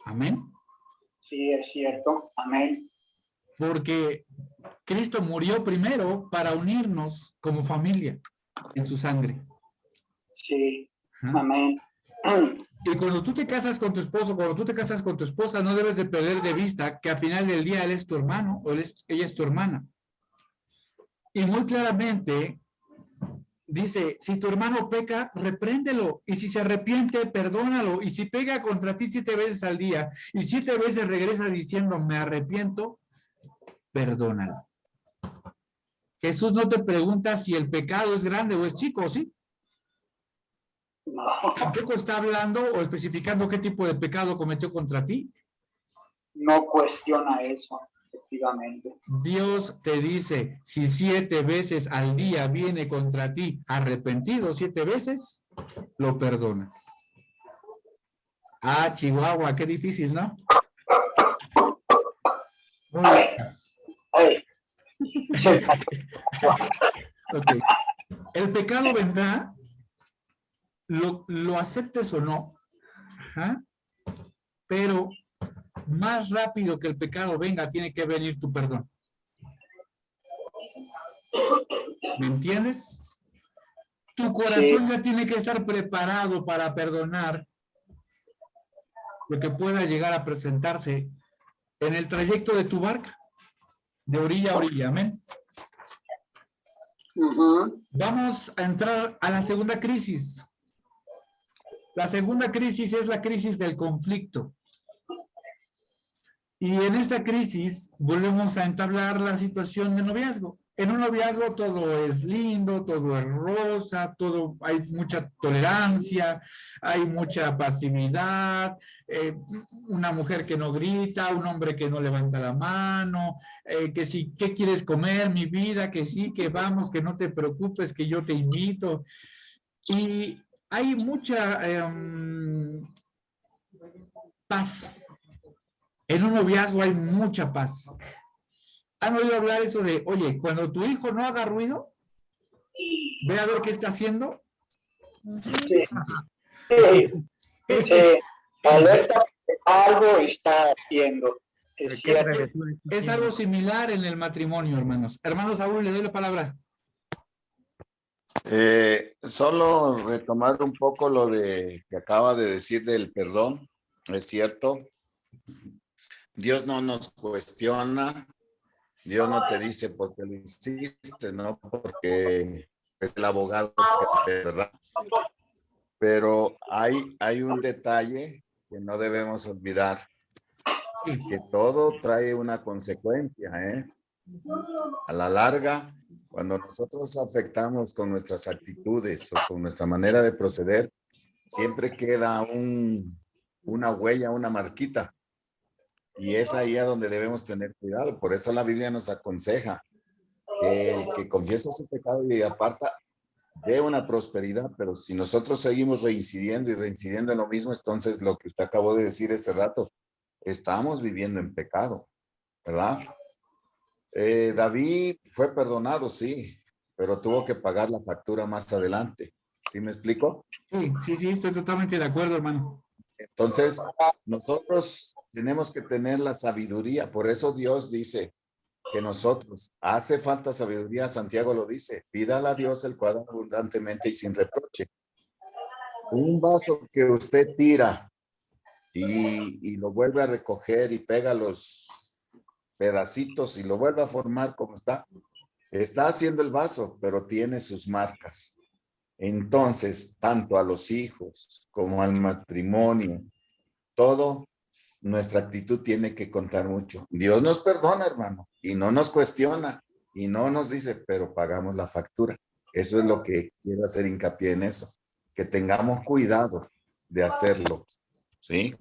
Amén. Sí, es cierto. Amén. Porque Cristo murió primero para unirnos como familia en su sangre. Sí. Ajá. Amén. Y cuando tú te casas con tu esposo, cuando tú te casas con tu esposa, no debes de perder de vista que al final del día él es tu hermano o ella es tu hermana. Y muy claramente dice, si tu hermano peca, repréndelo. Y si se arrepiente, perdónalo. Y si pega contra ti 7 veces al día y 7 veces regresa diciendo, me arrepiento, perdónalo. Jesús no te pregunta si el pecado es grande o es chico, ¿sí? No. Tampoco está hablando o especificando qué tipo de pecado cometió contra ti. No cuestiona eso, efectivamente. Dios te dice, si 7 veces al día viene contra ti arrepentido 7 veces, lo perdonas. Ah, Chihuahua, qué difícil, ¿no? Muy bien. Ay. Sí. Ok. El pecado vendrá, lo aceptes o no, ajá, pero más rápido que el pecado venga, tiene que venir tu perdón. ¿Me entiendes? Tu corazón ya tiene que estar preparado para perdonar lo que pueda llegar a presentarse en el trayecto de tu barca, de orilla a orilla, amén. Vamos a entrar a la segunda crisis. La segunda crisis es la crisis del conflicto. Y en esta crisis volvemos a entablar la situación de noviazgo. En un noviazgo todo es lindo, todo es rosa, todo, hay mucha tolerancia, hay mucha pasividad, una mujer que no grita, un hombre que no levanta la mano, que sí, ¿qué quieres comer, mi vida? Que sí, que vamos, que no te preocupes, que yo te invito. Y hay mucha paz. En un noviazgo hay mucha paz. ¿Han oído hablar eso de, oye, cuando tu hijo no haga ruido, ve a ver qué está haciendo? Sí. Sí. Alerta que algo está haciendo. Es algo similar en el matrimonio, hermanos. Hermano Saúl, le doy la palabra. Solo retomar un poco lo de que acaba de decir del perdón. Es cierto. Dios no nos cuestiona. Dios no te dice por qué lo hiciste, no porque es el abogado, ¿verdad? Pero hay un detalle que no debemos olvidar, que todo trae una consecuencia, ¿eh? A la larga, cuando nosotros afectamos con nuestras actitudes o con nuestra manera de proceder, siempre queda una huella, una marquita. Y es ahí a donde debemos tener cuidado. Por eso la Biblia nos aconseja que el que confiesa su pecado y aparta de una prosperidad, pero si nosotros seguimos reincidiendo y reincidiendo en lo mismo, entonces lo que usted acabó de decir este rato, estamos viviendo en pecado, ¿verdad? David fue perdonado, sí, pero tuvo que pagar la factura más adelante. ¿Sí me explico? Sí, estoy totalmente de acuerdo, hermano. Entonces, nosotros tenemos que tener la sabiduría. Por eso Dios dice que nosotros, hace falta sabiduría, Santiago lo dice, pídale a Dios el cual abundantemente y sin reproche. Un vaso que usted tira y lo vuelve a recoger y pega los pedacitos y lo vuelve a formar como está haciendo el vaso, pero tiene sus marcas. Entonces, tanto a los hijos como al matrimonio, todo, nuestra actitud tiene que contar mucho. Dios nos perdona, hermano, y no nos cuestiona, y no nos dice, pero pagamos la factura. Eso es lo que quiero hacer hincapié en eso, que tengamos cuidado de hacerlo, ¿sí?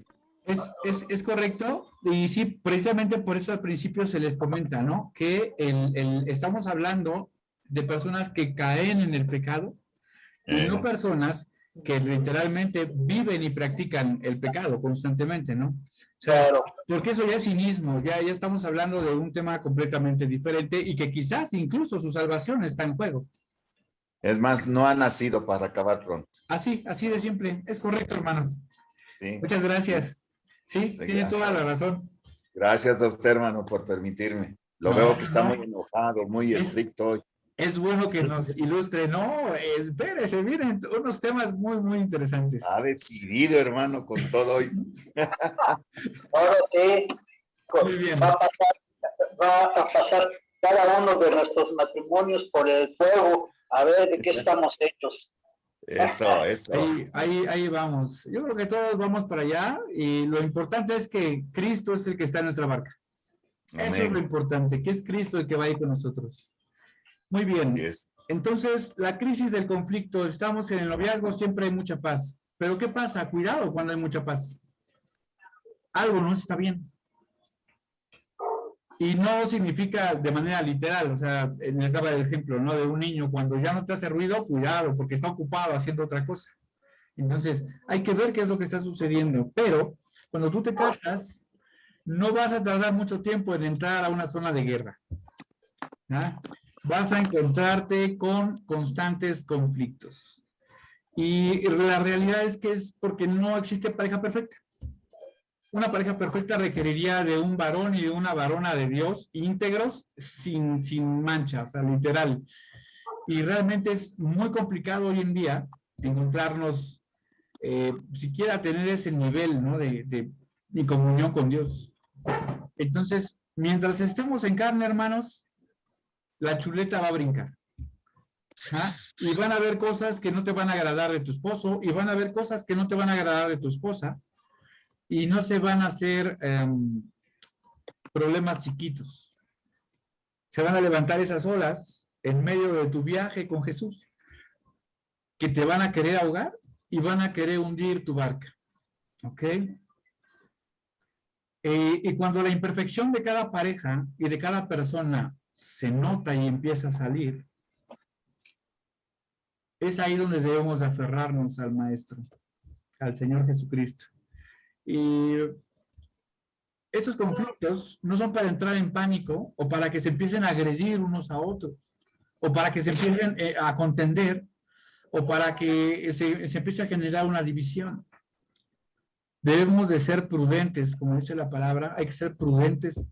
Es correcto, y sí, precisamente por eso al principio se les comenta, ¿no? Que estamos hablando de personas que caen en el pecado y no personas que literalmente viven y practican el pecado constantemente, ¿no? O sea, Claro. porque eso ya es cinismo, ya estamos hablando de un tema completamente diferente y que quizás incluso su salvación está en juego. Es más, no ha nacido para acabar pronto. Así de simple, es correcto, hermano. ¿Sí? Muchas gracias. Sí, Sí, tiene toda la razón. Gracias a usted, hermano, por permitirme. Lo veo que está muy enojado, muy estricto hoy. Es bueno que nos ilustre. No, espérese, miren, unos temas muy, muy interesantes. Ha decidido, hermano, con todo hoy. Ahora sí, Muy bien. va a pasar cada uno de nuestros matrimonios por el fuego, a ver de qué estamos hechos. Eso. Ahí vamos. Yo creo que todos vamos para allá y lo importante es que Cristo es el que está en nuestra barca. Eso es lo importante, que es Cristo el que va ahí con nosotros. Muy bien. Así es. Entonces, la crisis del conflicto, estamos en el noviazgo, siempre hay mucha paz. Pero ¿qué pasa? Cuidado cuando hay mucha paz. Algo no está bien. Y no significa de manera literal, o sea, les daba el ejemplo, ¿no? De un niño, cuando ya no te hace ruido, cuidado, porque está ocupado haciendo otra cosa. Entonces, hay que ver qué es lo que está sucediendo. Pero, cuando tú te casas, no vas a tardar mucho tiempo en entrar a una zona de guerra. ¿Ah? Vas a encontrarte con constantes conflictos. Y la realidad es que es porque no existe pareja perfecta. Una pareja perfecta requeriría de un varón y de una varona de Dios íntegros, sin mancha, o sea, literal. Y realmente es muy complicado hoy en día encontrarnos, siquiera tener ese nivel, ¿no? de comunión con Dios. Entonces, mientras estemos en carne, hermanos, la chuleta va a brincar. ¿Ah? Y van a haber cosas que no te van a agradar de tu esposo, y van a haber cosas que no te van a agradar de tu esposa, y no se van a hacer problemas chiquitos. Se van a levantar esas olas en medio de tu viaje con Jesús, que te van a querer ahogar y van a querer hundir tu barca. ¿Ok? Y cuando la imperfección de cada pareja y de cada persona se nota y empieza a salir, es ahí donde debemos de aferrarnos al Maestro, al Señor Jesucristo. Y estos conflictos no son para entrar en pánico o para que se empiecen a agredir unos a otros, o para que se empiecen a contender, o para que se empiece a generar una división. Debemos de ser prudentes, como dice la palabra, hay que ser prudentes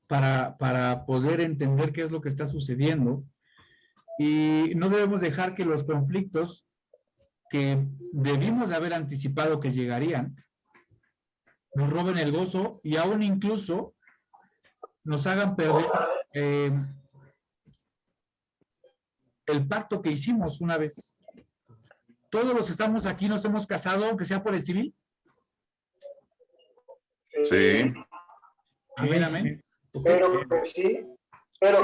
para poder entender qué es lo que está sucediendo, y no debemos dejar que los conflictos que debimos de haber anticipado que llegarían nos roben el gozo y aún incluso nos hagan perder el pacto que hicimos una vez. Todos los que estamos aquí nos hemos casado, aunque sea por el civil. Sí. Amén, amén. Pero sí, pero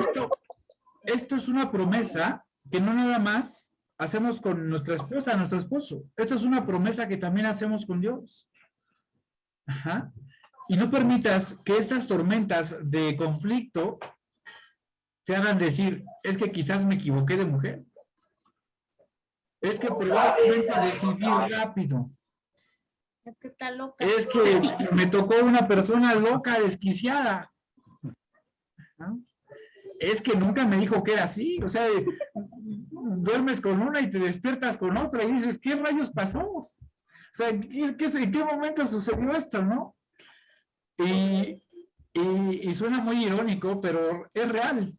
Esto es una promesa que no nada más hacemos con nuestra esposa, nuestro esposo. Esto es una promesa que también hacemos con Dios. Ajá. Y no permitas que estas tormentas de conflicto te hagan decir, es que quizás me equivoqué de mujer. Es que probablemente decidí rápido. Es que está loca. Es que me tocó una persona loca, desquiciada. ¿Ah? Es que nunca me dijo que era así. O sea, duermes con una y te despiertas con otra y dices, ¿qué rayos pasó? O sea, ¿en qué momento sucedió esto, no? Y suena muy irónico, pero es real.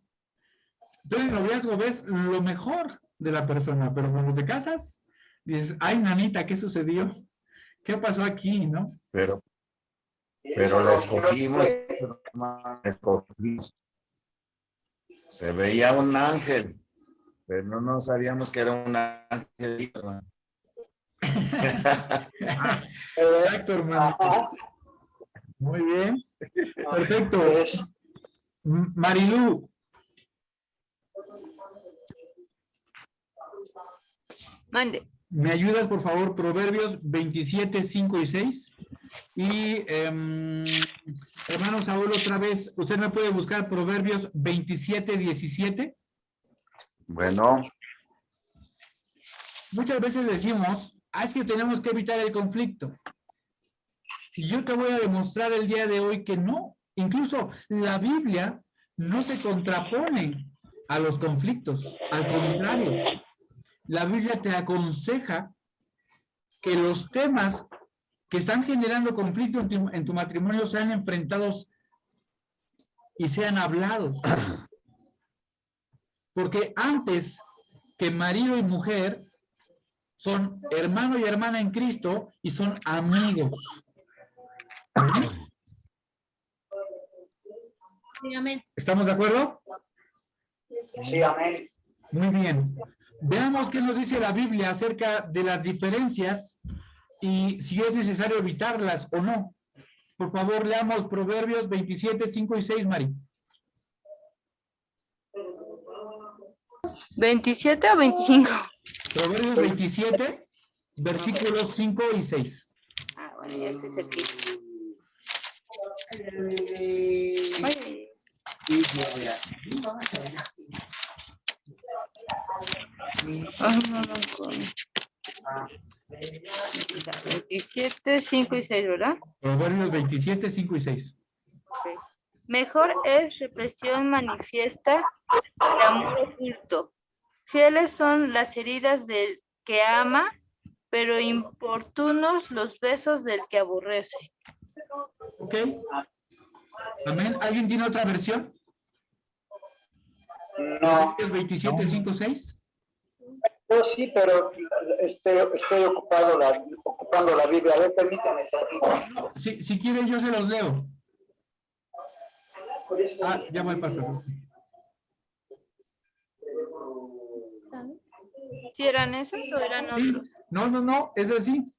Tú en el noviazgo ves lo mejor de la persona, pero cuando te casas, dices, ay, nanita, ¿qué sucedió? ¿Qué pasó aquí, no? Pero la escogimos. Se veía un ángel, pero no sabíamos que era un ángel. Exacto, hermano. Muy bien. Perfecto. Es Marilú, Mande. ¿me ayudas, por favor? Proverbios 27, 5 y 6. Y, hermano Saúl, otra vez, ¿usted me puede buscar Proverbios 27, 17? Bueno, Muchas veces decimos, es que tenemos que evitar el conflicto. Y yo te voy a demostrar el día de hoy que no. Incluso la Biblia no se contrapone a los conflictos. Al contrario, la Biblia te aconseja que los temas que están generando conflicto en tu matrimonio sean enfrentados y sean hablados. Porque antes que marido y mujer son hermano y hermana en Cristo y son amigos. ¿Amén? Sí, amén. ¿Estamos de acuerdo? sí, amén. Muy bien. Veamos qué nos dice la Biblia acerca de las diferencias y si es necesario evitarlas o no. Por favor, leamos Proverbios 27, 5 y 6, Mari. 27 o 25. Proverbios 27, versículos 5 y 6. Ah, bueno, ya estoy cerquita. Oye. Ay, no lo encuentro. 27, 5 y 6, ¿verdad? Proverbios 27, 5 y 6. Ok. Mejor es represión manifiesta que amor oculto. Fieles son las heridas del que ama, pero importunos los besos del que aborrece. ¿Ok? Amén. ¿Alguien tiene otra versión? No, ¿Es 27, 5, 6? yo sí, pero estoy ocupando la Biblia. A ver, permítame. Si quieren, yo se los leo. Ah, ya va el pastor. ¿Sí eran esos o eran Sí. otros? No, es así.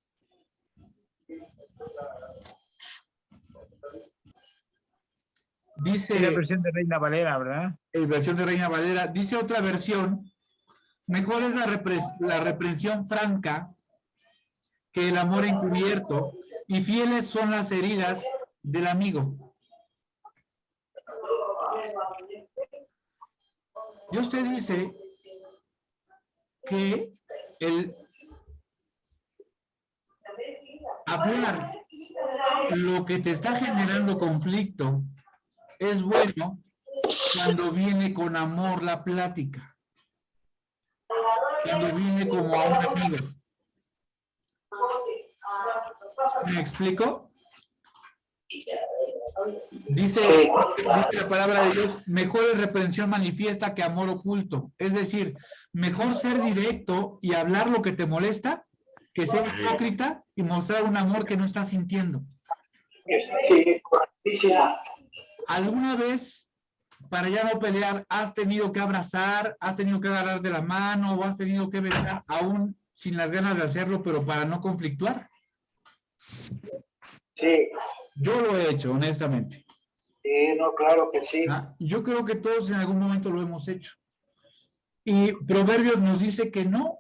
Dice, Es la versión de Reina Valera, ¿verdad? versión de Reina Valera, dice otra versión, mejor es la reprensión franca que el amor encubierto, y fieles son las heridas del amigo. Dios te dice que el hablar lo que te está generando conflicto es bueno cuando viene con amor la plática, cuando viene como a un amigo. ¿Me explico? Dice la palabra de Dios, mejor es reprensión manifiesta que amor oculto. Es decir, mejor ser directo y hablar lo que te molesta que ser hipócrita y mostrar un amor que no estás sintiendo. Sí, correctísimo. ¿Alguna vez, para ya no pelear, has tenido que abrazar, has tenido que agarrar de la mano o has tenido que besar aún sin las ganas de hacerlo, pero para no conflictuar? Sí, Yo lo he hecho, honestamente. sí, no, claro que sí. Yo creo que todos en algún momento lo hemos hecho. Y Proverbios nos dice que no.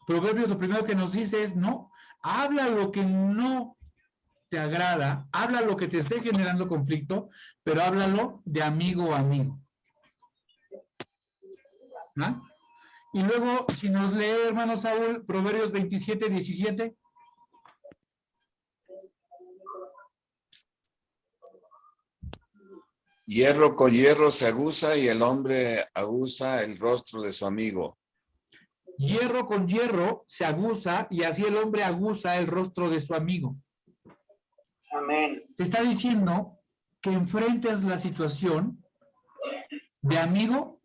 Proverbios lo primero que nos dice es no. Habla lo que no te agrada, habla lo que te esté generando conflicto, pero háblalo de amigo a amigo. ¿Ah? Y luego, si nos lee, hermano Saúl, Proverbios 27, 17. hierro con hierro se aguza y el hombre aguza el rostro de su amigo. Hierro con hierro se aguza y así el hombre aguza el rostro de su amigo. Amén. Se está diciendo que enfrentes la situación de amigo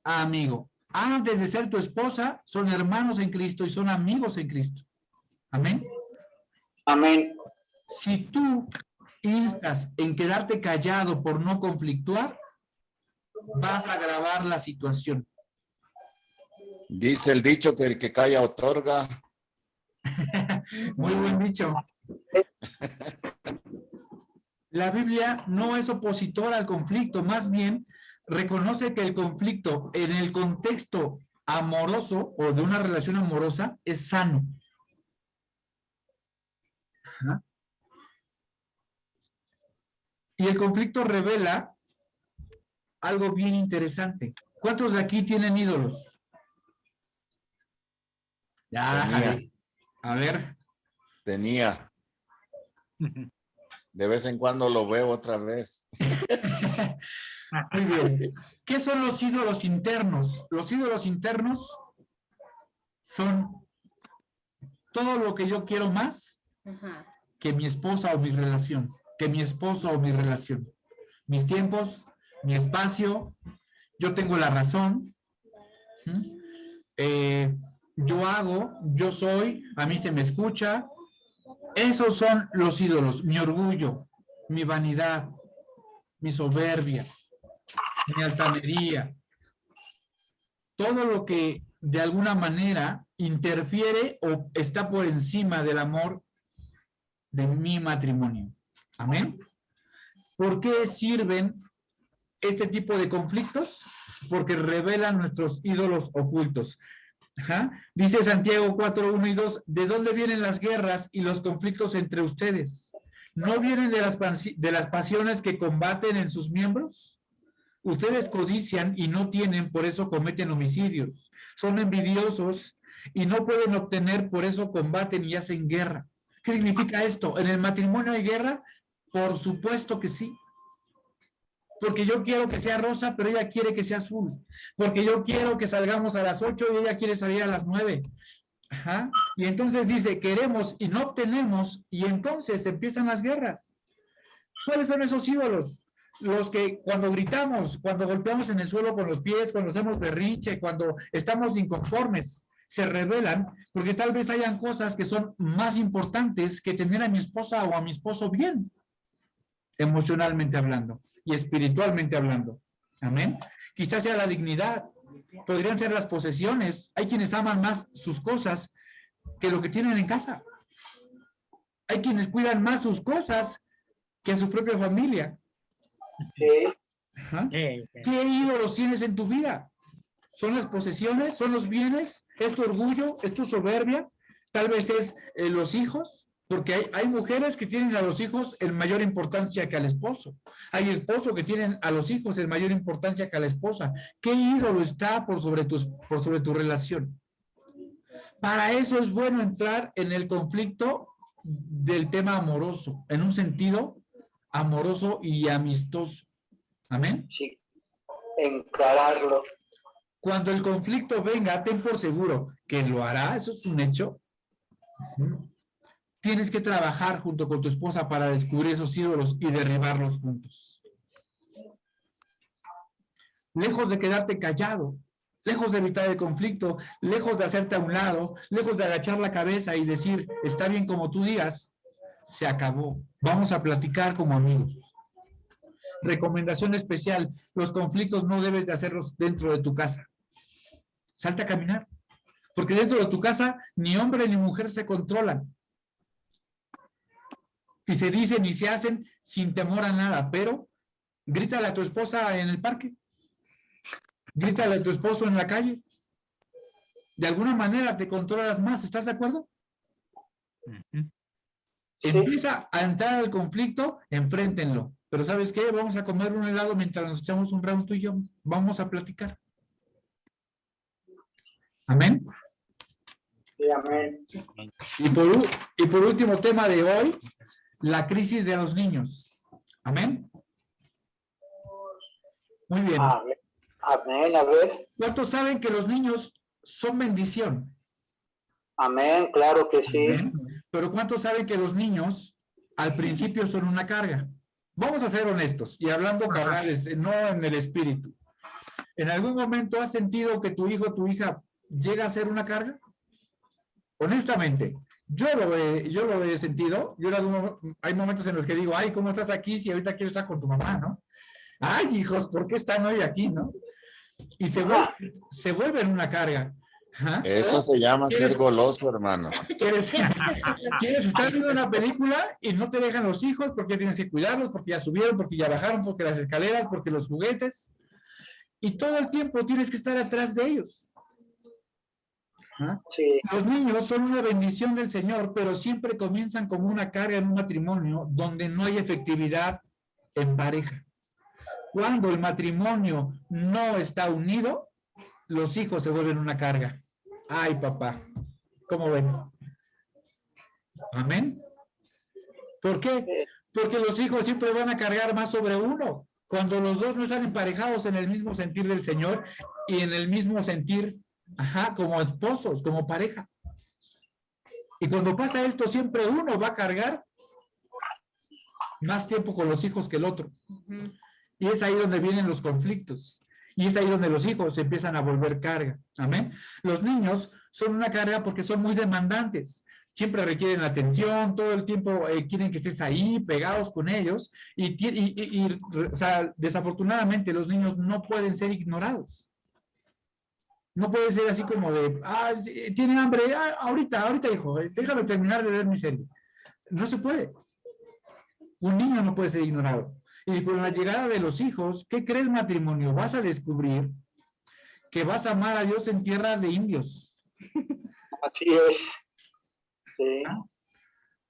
a amigo. Antes de ser tu esposa, son hermanos en Cristo y son amigos en Cristo. Amén. Amén. Si tú instas en quedarte callado por no conflictuar, vas a agravar la situación. Dice el dicho que el que calla otorga. Muy buen dicho. La Biblia no es opositora al conflicto, más bien reconoce que el conflicto en el contexto amoroso o de una relación amorosa es sano. Ajá. Y el conflicto revela algo bien interesante. ¿Cuántos de aquí tienen ídolos? Ya, Tenía. a ver. Tenía. De vez en cuando lo veo otra vez. Muy bien. ¿Qué son los ídolos internos? Los ídolos internos son todo lo que yo quiero más que mi esposa o mi relación, que mi esposo o mi relación. Mis tiempos, mi espacio, yo tengo la razón. Yo hago, yo soy, a mí se me escucha. Esos son los ídolos, mi orgullo, mi vanidad, mi soberbia, mi altanería. Todo lo que de alguna manera interfiere o está por encima del amor de mi matrimonio. Amén. ¿Por qué sirven este tipo de conflictos? Porque revelan nuestros ídolos ocultos. Ajá. Dice Santiago 4, 1 y 2, ¿de dónde vienen las guerras y los conflictos entre ustedes? ¿No vienen de las pasiones que combaten en sus miembros? Ustedes codician y no tienen, por eso cometen homicidios. Son envidiosos y no pueden obtener, por eso combaten y hacen guerra. ¿Qué significa esto? ¿En el matrimonio hay guerra? Por supuesto que sí. Porque yo quiero que sea rosa, pero ella quiere que sea azul. Porque yo quiero que salgamos a las 8 y ella quiere salir a las 9. Ajá. Y entonces dice, queremos y no obtenemos, y entonces empiezan las guerras. ¿Cuáles son esos ídolos? Los que cuando gritamos, cuando golpeamos en el suelo con los pies, cuando hacemos berrinche, cuando estamos inconformes, se revelan porque tal vez hayan cosas que son más importantes que tener a mi esposa o a mi esposo bien, emocionalmente hablando y espiritualmente hablando. Amén. Quizás sea la dignidad, podrían ser las posesiones. Hay quienes aman más sus cosas que lo que tienen en casa. Hay quienes cuidan más sus cosas que a su propia familia. Sí. Ajá. ¿Qué ídolos tienes en tu vida? ¿Son las posesiones? ¿Son los bienes? ¿Es tu orgullo? ¿Es tu soberbia? Tal vez es los hijos, porque hay mujeres que tienen a los hijos en mayor importancia que al esposo. Hay esposos que tienen a los hijos en mayor importancia que a la esposa. ¿Qué ídolo está por sobre tu relación? Para eso es bueno entrar en el conflicto del tema amoroso, en un sentido amoroso y amistoso. Amén. Sí, encararlo. Cuando el conflicto venga, ten por seguro que lo hará, eso es un hecho. Tienes que trabajar junto con tu esposa para descubrir esos ídolos y derribarlos juntos. Lejos de quedarte callado, lejos de evitar el conflicto, lejos de hacerte a un lado, lejos de agachar la cabeza y decir, está bien como tú digas, se acabó. Vamos a platicar como amigos. Recomendación especial, los conflictos no debes de hacerlos dentro de tu casa. Salte a caminar, porque dentro de tu casa ni hombre ni mujer se controlan. Y se dicen y se hacen sin temor a nada, pero grítale a tu esposa en el parque, grítale a tu esposo en la calle. De alguna manera te controlas más, ¿estás de acuerdo? Empieza a entrar al conflicto, enfréntenlo. Pero ¿sabes qué? Vamos a comer un helado mientras nos echamos un round tú y yo. Vamos a platicar. Amén. Sí, amén. Y por último tema de hoy, la crisis de los niños. Amén. Muy bien. Amén. Amén, a ver. ¿Cuántos saben que los niños son bendición? Amén, claro que sí. Amén. Pero ¿cuántos saben que los niños al principio son una carga? Vamos a ser honestos y hablando carnales, no en el espíritu. ¿En algún momento has sentido que tu hijo o tu hija llega a ser una carga? Honestamente, yo lo he sentido. Hay momentos en los que digo, ay, ¿cómo estás aquí si ahorita quiero estar con tu mamá, no? Ay, hijos, ¿por qué están hoy aquí, no? Y se vuelven una carga. Ajá. Eso se llama ser goloso, hermano. ¿Quieres estar viendo una película y no te dejan los hijos porque tienes que cuidarlos, porque ya subieron, porque ya bajaron, porque las escaleras, porque los juguetes? Y todo el tiempo tienes que estar atrás de ellos. ¿Ah? Sí, Los niños son una bendición del Señor, pero siempre comienzan como una carga en un matrimonio donde no hay efectividad en pareja. Cuando el matrimonio no está unido, los hijos se vuelven una carga. Ay, papá, ¿cómo ven? Amén. ¿Por qué? Porque los hijos siempre van a cargar más sobre uno. Cuando los dos no están emparejados en el mismo sentir del Señor y en el mismo sentir, como esposos, como pareja. Y cuando pasa esto, siempre uno va a cargar más tiempo con los hijos que el otro. Y es ahí donde vienen los conflictos. Y es ahí donde los hijos se empiezan a volver carga. Amén. Los niños son una carga porque son muy demandantes. Siempre requieren atención, todo el tiempo quieren que estés ahí, pegados con ellos. O sea, desafortunadamente los niños no pueden ser ignorados. No puede ser así como de, tiene hambre, ahorita, hijo, déjame terminar de ver mi serie. No se puede. Un niño no puede ser ignorado. Y con la llegada de los hijos, ¿qué crees, matrimonio? Vas a descubrir que vas a amar a Dios en tierra de indios. así es. Sí.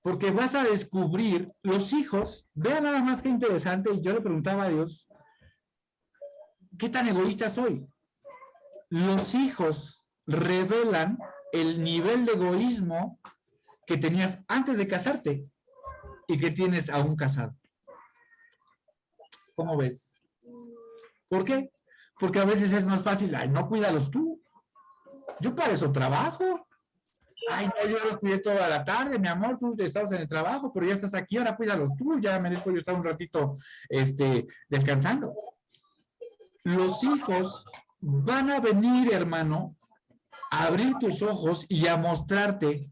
Porque vas a descubrir los hijos, vean nada más que interesante, y yo le preguntaba a Dios, ¿qué tan egoísta soy? Los hijos revelan el nivel de egoísmo que tenías antes de casarte y que tienes aún casado. ¿Cómo ves? ¿Por qué? Porque a veces es más fácil, no cuídalos tú. Yo para eso trabajo. No, yo los cuidé toda la tarde, mi amor, tú estabas en el trabajo, pero ya estás aquí, ahora cuídalos tú, ya merezco yo estar un ratito descansando. Los hijos van a venir, hermano, a abrir tus ojos y a mostrarte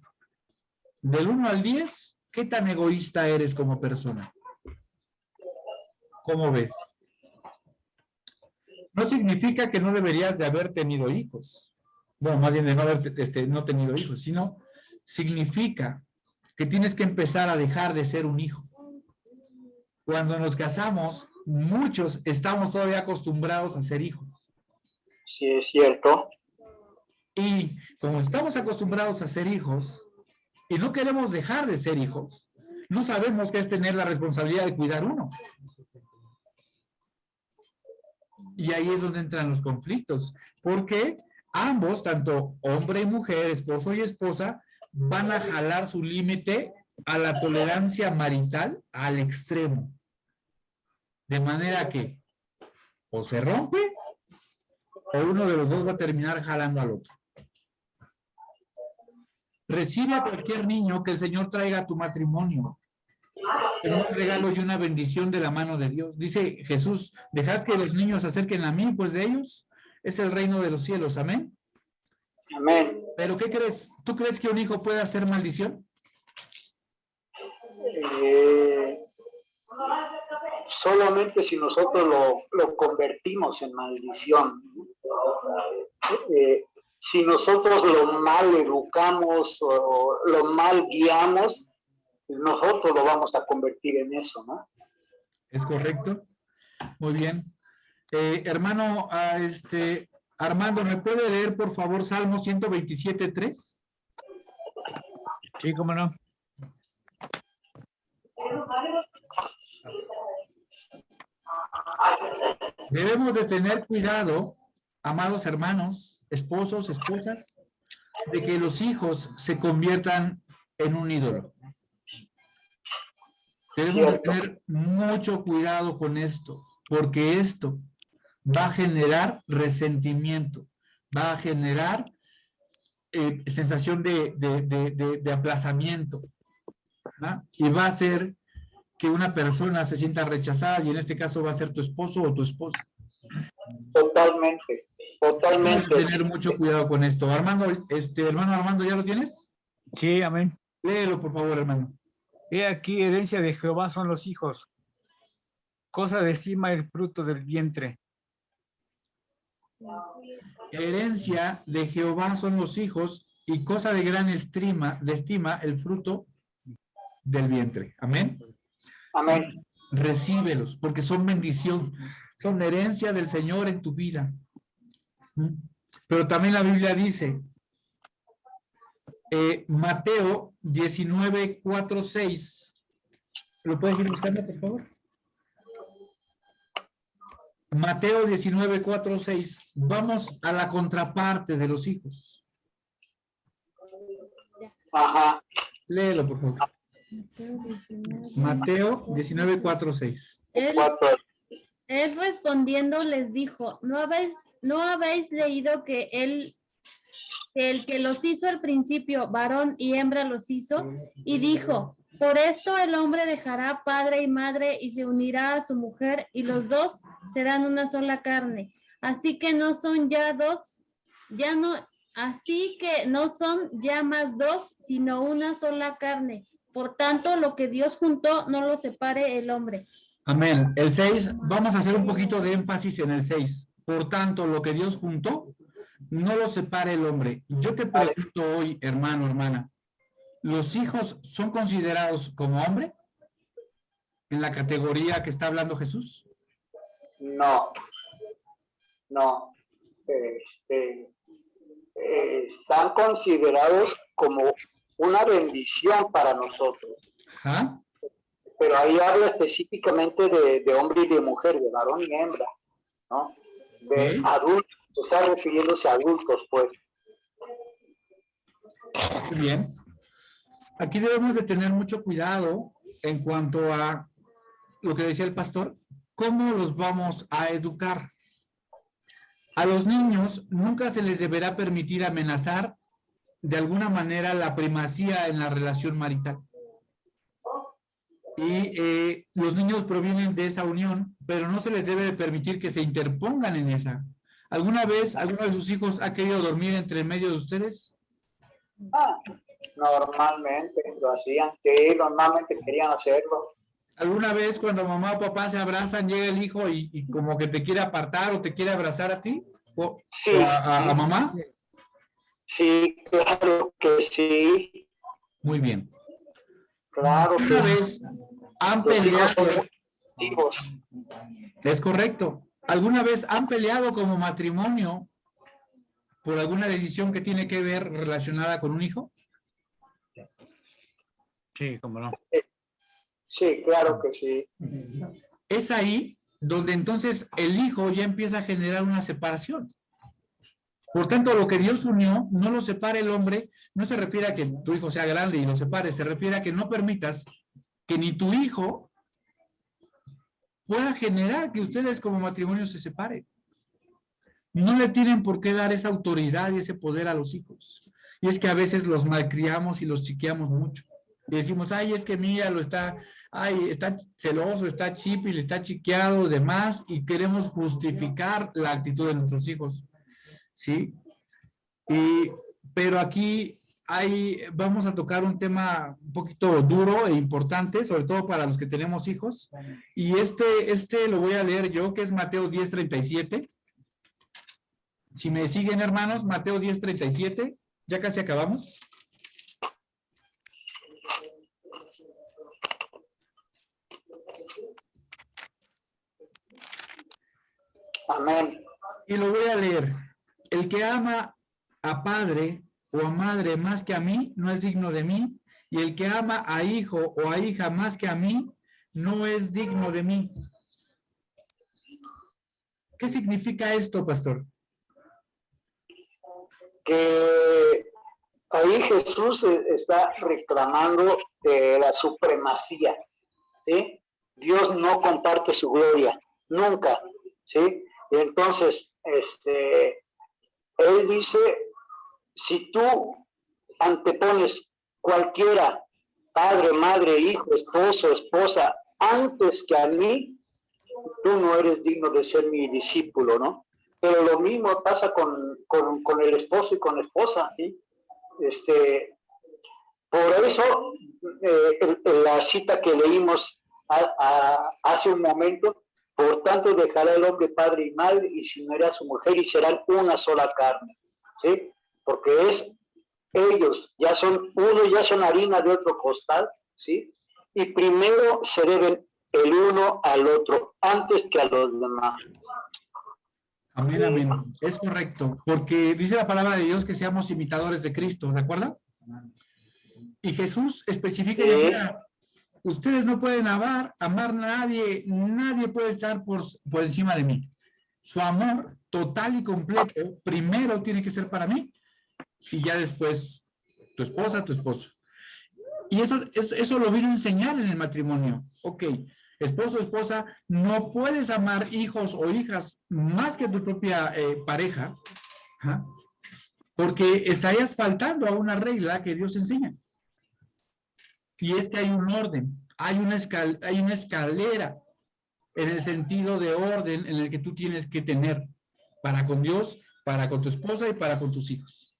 del 1 al 10 qué tan egoísta eres como persona. ¿Cómo ves? No significa que no deberías de haber tenido hijos. Bueno, más bien de no haber no tenido hijos, sino significa que tienes que empezar a dejar de ser un hijo. Cuando nos casamos, muchos estamos todavía acostumbrados a ser hijos. Sí, es cierto. Y como estamos acostumbrados a ser hijos y no queremos dejar de ser hijos, no sabemos qué es tener la responsabilidad de cuidar uno. Y ahí es donde entran los conflictos, porque ambos, tanto hombre y mujer, esposo y esposa, van a jalar su límite a la tolerancia marital al extremo. De manera que o se rompe o uno de los dos va a terminar jalando al otro. Recibe a cualquier niño que el Señor traiga a tu matrimonio como un regalo y una bendición de la mano de Dios. Dice Jesús, dejad que los niños se acerquen a mí, pues de ellos es el reino de los cielos. Amén. Amén. ¿Pero qué crees? ¿Tú crees que un hijo puede hacer maldición? Solamente si nosotros lo convertimos en maldición. Si nosotros lo mal educamos o lo mal guiamos, nosotros lo vamos a convertir en eso, ¿no? ¿Es correcto? Muy bien. Hermano, Armando, ¿me puede leer, por favor, Salmo 127:3? Sí, cómo no. Debemos de tener cuidado, amados hermanos, esposos, esposas, de que los hijos se conviertan en un ídolo. Debemos de tener mucho cuidado con esto, porque esto va a generar resentimiento, va a generar sensación de aplazamiento, ¿no? Y va a hacer que una persona se sienta rechazada, y en este caso va a ser tu esposo o tu esposa. Totalmente. Hay que tener mucho cuidado con esto. Armando, hermano Armando, ¿ya lo tienes? Sí, amén. Léelo, por favor, hermano. He aquí, herencia de Jehová son los hijos, cosa de cima el fruto del vientre. herencia de Jehová son los hijos, y cosa de gran estima el fruto del vientre. Amén. Amén. Recíbelos, porque son bendición, son herencia del Señor en tu vida. Pero también la Biblia dice, Mateo 19, 4, 6. ¿Lo puedes ir buscando, por favor? Mateo 19, 4, 6. Vamos a la contraparte de los hijos. Ajá. Léelo, por favor. Mateo 19, 4, 6. Él respondiendo les dijo, ¿no habéis leído que el que los hizo al principio, varón y hembra los hizo? Y dijo, por esto el hombre dejará padre y madre y se unirá a su mujer, y los dos serán una sola carne. Así que no son ya más dos, sino una sola carne. Por tanto, lo que Dios juntó, no lo separe el hombre. Amén. El 6, vamos a hacer un poquito de énfasis en el 6. Por tanto, lo que Dios juntó, no lo separe el hombre. Yo te pregunto hoy, hermano, hermana, ¿los hijos son considerados como hombre en la categoría que está hablando Jesús? No. Están considerados como una bendición para nosotros. ¿Ah? Pero ahí habla específicamente de hombre y de mujer, de varón y hembra, ¿no? De adultos, está refiriéndose a adultos, pues. Muy bien. Aquí debemos de tener mucho cuidado en cuanto a lo que decía el pastor, ¿cómo los vamos a educar? A los niños nunca se les deberá permitir amenazar de alguna manera la primacía en la relación marital. Y los niños provienen de esa unión, pero no se les debe permitir que se interpongan en esa. ¿Alguna vez alguno de sus hijos ha querido dormir entre medio de ustedes? Normalmente lo hacían, sí, normalmente querían hacerlo. ¿Alguna vez cuando mamá o papá se abrazan, llega el hijo y como que te quiere apartar o te quiere abrazar a ti? Sí. ¿O a mamá? Sí, claro que sí. Muy bien. Claro que ¿Alguna vez han peleado? hijos. Es correcto. ¿Alguna vez han peleado como matrimonio por alguna decisión que tiene que ver relacionada con un hijo? Sí, cómo no. Sí, claro que sí. Es ahí donde entonces el hijo ya empieza a generar una separación. Por tanto, lo que Dios unió, no lo separe el hombre, no se refiere a que tu hijo sea grande y lo separe, se refiere a que no permitas que ni tu hijo pueda generar que ustedes como matrimonio se separen. No le tienen por qué dar esa autoridad y ese poder a los hijos. Y es que a veces los malcriamos y los chiqueamos mucho. Y decimos, ay, es que mira, está celoso, está chipil, está chiqueado, demás, y queremos justificar la actitud de nuestros hijos. ¿Sí? Pero aquí vamos a tocar un tema un poquito duro e importante, sobre todo para los que tenemos hijos. Y este lo voy a leer yo, que es Mateo 10:37. Si me siguen, hermanos, Mateo 10:37, ya casi acabamos. Amén. Y lo voy a leer. El que ama a padre o a madre más que a mí, no es digno de mí. Y el que ama a hijo o a hija más que a mí, no es digno de mí. ¿Qué significa esto, pastor? Que ahí Jesús está reclamando la supremacía, ¿sí? Dios no comparte su gloria, nunca, ¿sí? Y entonces, Él dice, si tú antepones cualquiera, padre, madre, hijo, esposo, esposa, antes que a mí, tú no eres digno de ser mi discípulo, ¿no? Pero lo mismo pasa con el esposo y con la esposa, ¿sí? Por eso, la cita que leímos hace un momento, Por tanto, dejará el hombre padre y madre y se unirá a su mujer y serán una sola carne, ¿sí? Porque ellos ya son harina de otro costal, ¿sí? Y primero se deben el uno al otro antes que a los demás. Amén, amén. Es correcto, porque dice la palabra de Dios que seamos imitadores de Cristo, ¿de acuerdo? Y Jesús especifica, mira, ustedes no pueden amar a nadie, nadie puede estar por encima de mí. Su amor total y completo primero tiene que ser para mí y ya después tu esposa, tu esposo. Y eso lo vino a enseñar en el matrimonio. Ok, esposo, esposa, no puedes amar hijos o hijas más que tu propia pareja, ¿ja? Porque estarías faltando a una regla que Dios enseña. Y es que hay un orden, hay una escalera en el sentido de orden en el que tú tienes que tener para con Dios, para con tu esposa y para con tus hijos.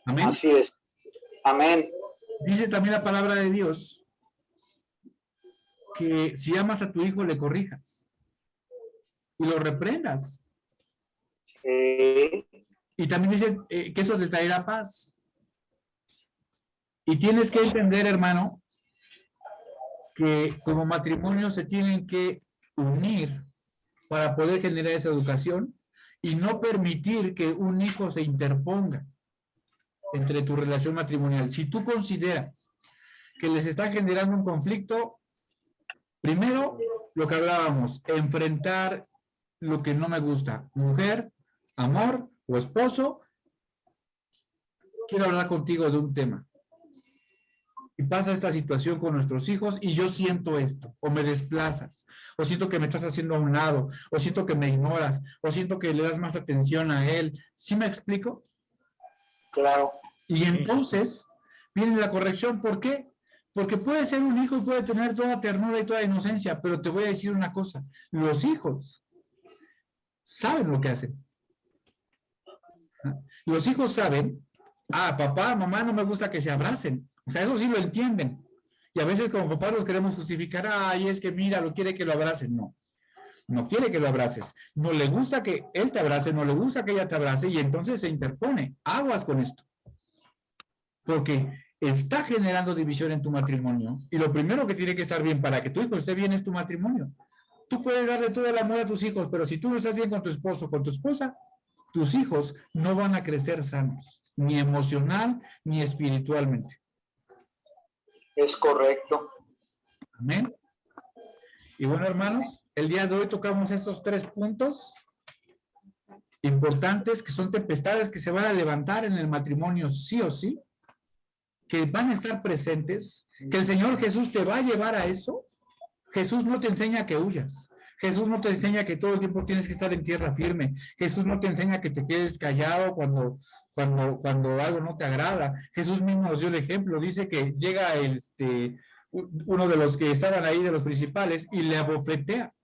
Amén. Así es. Amén. Dice también la palabra de Dios que si amas a tu hijo le corrijas y lo reprendas. Y también dice que eso te traerá paz. Y tienes que entender, hermano, que como matrimonio se tienen que unir para poder generar esa educación y no permitir que un hijo se interponga entre tu relación matrimonial. Si tú consideras que les está generando un conflicto, primero, lo que hablábamos, enfrentar lo que no me gusta. Mujer, amor o esposo, quiero hablar contigo de un tema. Y pasa esta situación con nuestros hijos y yo siento esto, o me desplazas, o siento que me estás haciendo a un lado, o siento que me ignoras, o siento que le das más atención a él. ¿Sí me explico? Claro. Y entonces viene la corrección. ¿Por qué? Porque puede ser un hijo y puede tener toda ternura y toda inocencia, pero te voy a decir una cosa, los hijos saben lo que hacen. Los hijos saben, papá, mamá, no me gusta que se abracen. O sea, eso sí lo entienden. Y a veces como papás los queremos justificar, es que mira, lo quiere que lo abracen. No, no quiere que lo abraces. No le gusta que él te abrace, no le gusta que ella te abrace y entonces se interpone. Aguas con esto. Porque está generando división en tu matrimonio y lo primero que tiene que estar bien para que tu hijo esté bien es tu matrimonio. Tú puedes darle todo el amor a tus hijos, pero si tú no estás bien con tu esposo, con tu esposa, tus hijos no van a crecer sanos, ni emocional ni espiritualmente. Es correcto. Amén. Y bueno, hermanos, el día de hoy tocamos estos 3 puntos importantes que son tempestades que se van a levantar en el matrimonio sí o sí, que van a estar presentes, que el Señor Jesús te va a llevar a eso. Jesús no te enseña que huyas. Jesús no te enseña que todo el tiempo tienes que estar en tierra firme. Jesús no te enseña que te quedes callado cuando algo no te agrada. Jesús mismo nos dio el ejemplo. Dice que llega uno de los que estaban ahí, de los principales, y le abofetea.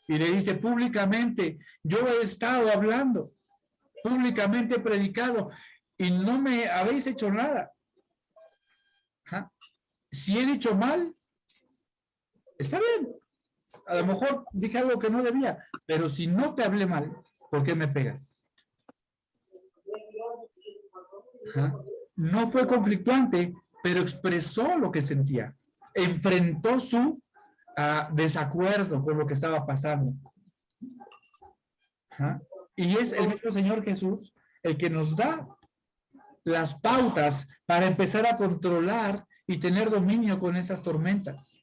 Y le dice públicamente, yo he estado hablando, públicamente he predicado, y no me habéis hecho nada. ¿Ja? Si he dicho mal, está bien. A lo mejor dije algo que no debía, pero si no te hablé mal, ¿por qué me pegas? ¿Ja? No fue conflictuante, pero expresó lo que sentía. Enfrentó su desacuerdo con lo que estaba pasando. ¿Ja? Y es el mismo Señor Jesús el que nos da las pautas para empezar a controlar y tener dominio con esas tormentas.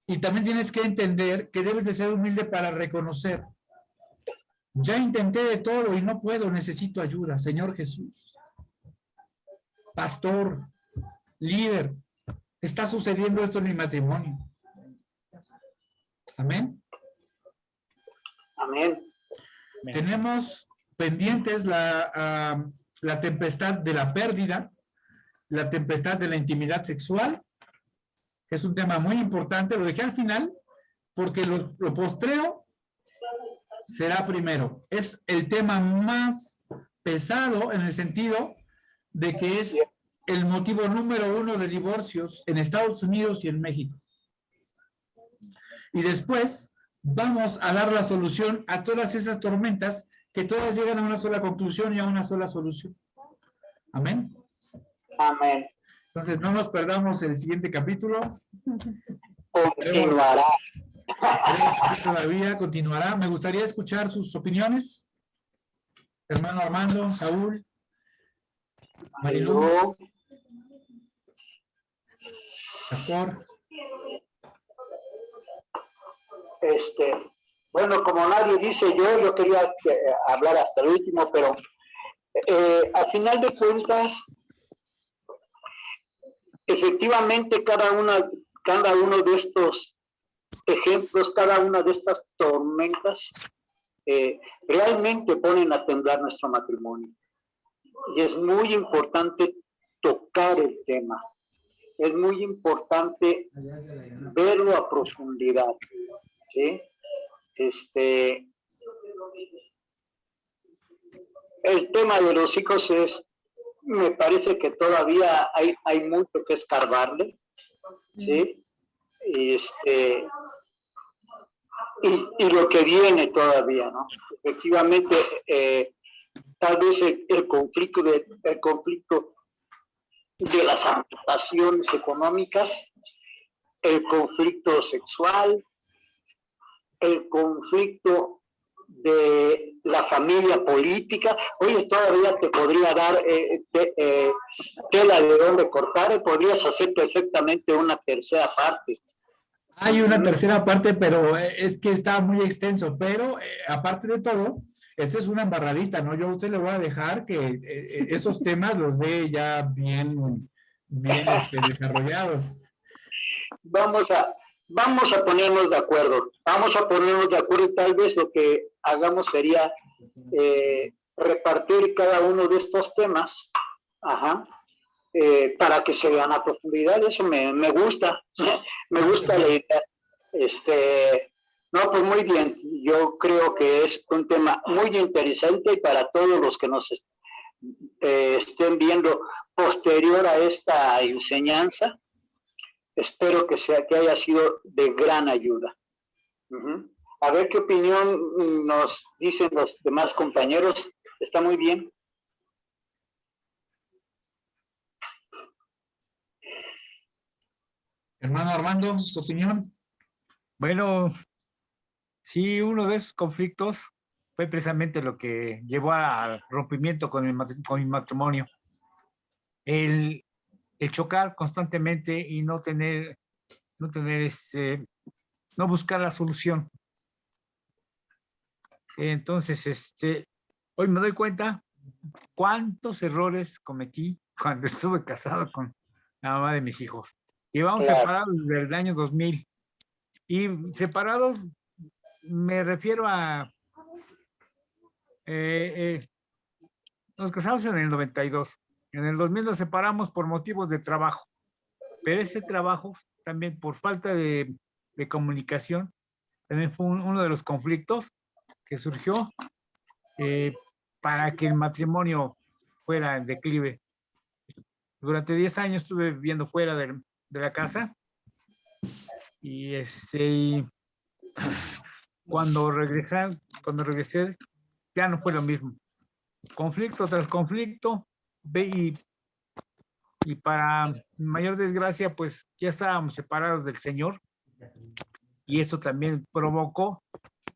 Y también tienes que entender que debes de ser humilde para reconocer. Ya intenté de todo y no puedo, necesito ayuda. Señor Jesús, pastor, líder, está sucediendo esto en mi matrimonio. Amén. Amén. Tenemos pendientes la tempestad de la pérdida, la tempestad de la intimidad sexual. Es un tema muy importante, lo dejé al final porque lo postrero será primero. Es el tema más pesado en el sentido de que es el motivo número 1 de divorcios en Estados Unidos y en México. Y después vamos a dar la solución a todas esas tormentas que todas llegan a una sola conclusión y a una sola solución. Amén. Amén. Entonces, no nos perdamos el siguiente capítulo. Continuará. Todavía continuará. Me gustaría escuchar sus opiniones. Hermano Armando, Saúl, Marilú, Pastor. Bueno, como nadie dice yo quería hablar hasta el último, pero al final de cuentas, efectivamente cada uno de estos ejemplos, cada una de estas tormentas, realmente ponen a temblar nuestro matrimonio. Y es muy importante tocar el tema. Es muy importante verlo a profundidad. ¿Sí? El tema de los hijos me parece que todavía hay mucho que escarbarle. ¿Sí? Y lo que viene todavía, ¿no? Efectivamente, tal vez el conflicto de las amputaciones económicas, el conflicto sexual, el conflicto de la familia política. Oye, todavía te podría dar tela de dónde cortar, podrías hacer perfectamente una tercera parte. Hay una tercera parte, pero es que está muy extenso, pero aparte de todo, esta es una embarradita, ¿no? Yo a usted le voy a dejar que esos temas los dé ya bien desarrollados. Vamos a ponernos de acuerdo. Y tal vez lo que hagamos sería repartir cada uno de estos temas, para que se vean a profundidad. Eso me gusta, me gusta la idea. No, pues muy bien. Yo creo que es un tema muy interesante y para todos los que nos estén viendo posterior a esta enseñanza, espero que haya sido de gran ayuda. A ver qué opinión nos dicen los demás compañeros. ¿Está muy bien? Hermano Armando, ¿su opinión? Bueno, sí, uno de esos conflictos fue precisamente lo que llevó al rompimiento con mi matrimonio. El chocar constantemente y no buscar la solución. Entonces, hoy me doy cuenta cuántos errores cometí cuando estuve casado con la mamá de mis hijos. Llevamos separados desde el año 2000. Y separados me refiero a... nos casamos en el 92. En el 2000 nos separamos por motivos de trabajo. Pero ese trabajo también por falta de comunicación también fue uno de los conflictos que surgió para que el matrimonio fuera en declive. Durante 10 años estuve viviendo fuera de la casa y cuando regresé ya no fue lo mismo. Conflicto tras conflicto y para mayor desgracia pues ya estábamos separados del Señor y eso también provocó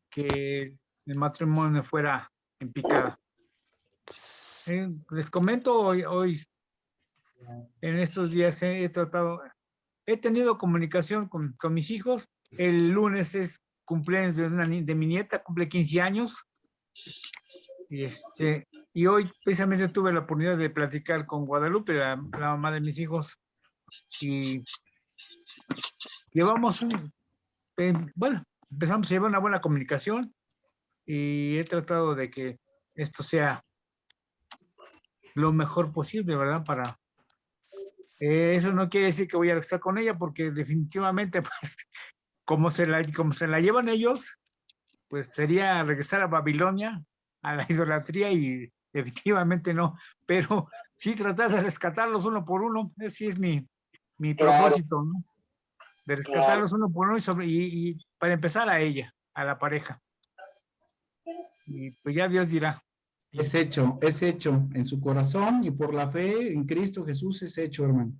que el matrimonio fuera en picada. Les comento hoy en estos días he tenido comunicación con mis hijos. El lunes es cumpleaños de mi nieta, cumple 15 años. Y hoy precisamente tuve la oportunidad de platicar con Guadalupe, la mamá de mis hijos. Y empezamos a llevar una buena comunicación y he tratado de que esto sea lo mejor posible, ¿verdad? Eso no quiere decir que voy a estar con ella, porque definitivamente, pues, como se la llevan ellos, pues sería regresar a Babilonia, a la idolatría, y definitivamente no. Pero sí tratar de rescatarlos uno por uno, ese es mi propósito, ¿no? de rescatarlos uno por uno y para empezar a ella, a la pareja. Y pues ya Dios dirá. Es hecho en su corazón y por la fe en Cristo Jesús es hecho, hermano.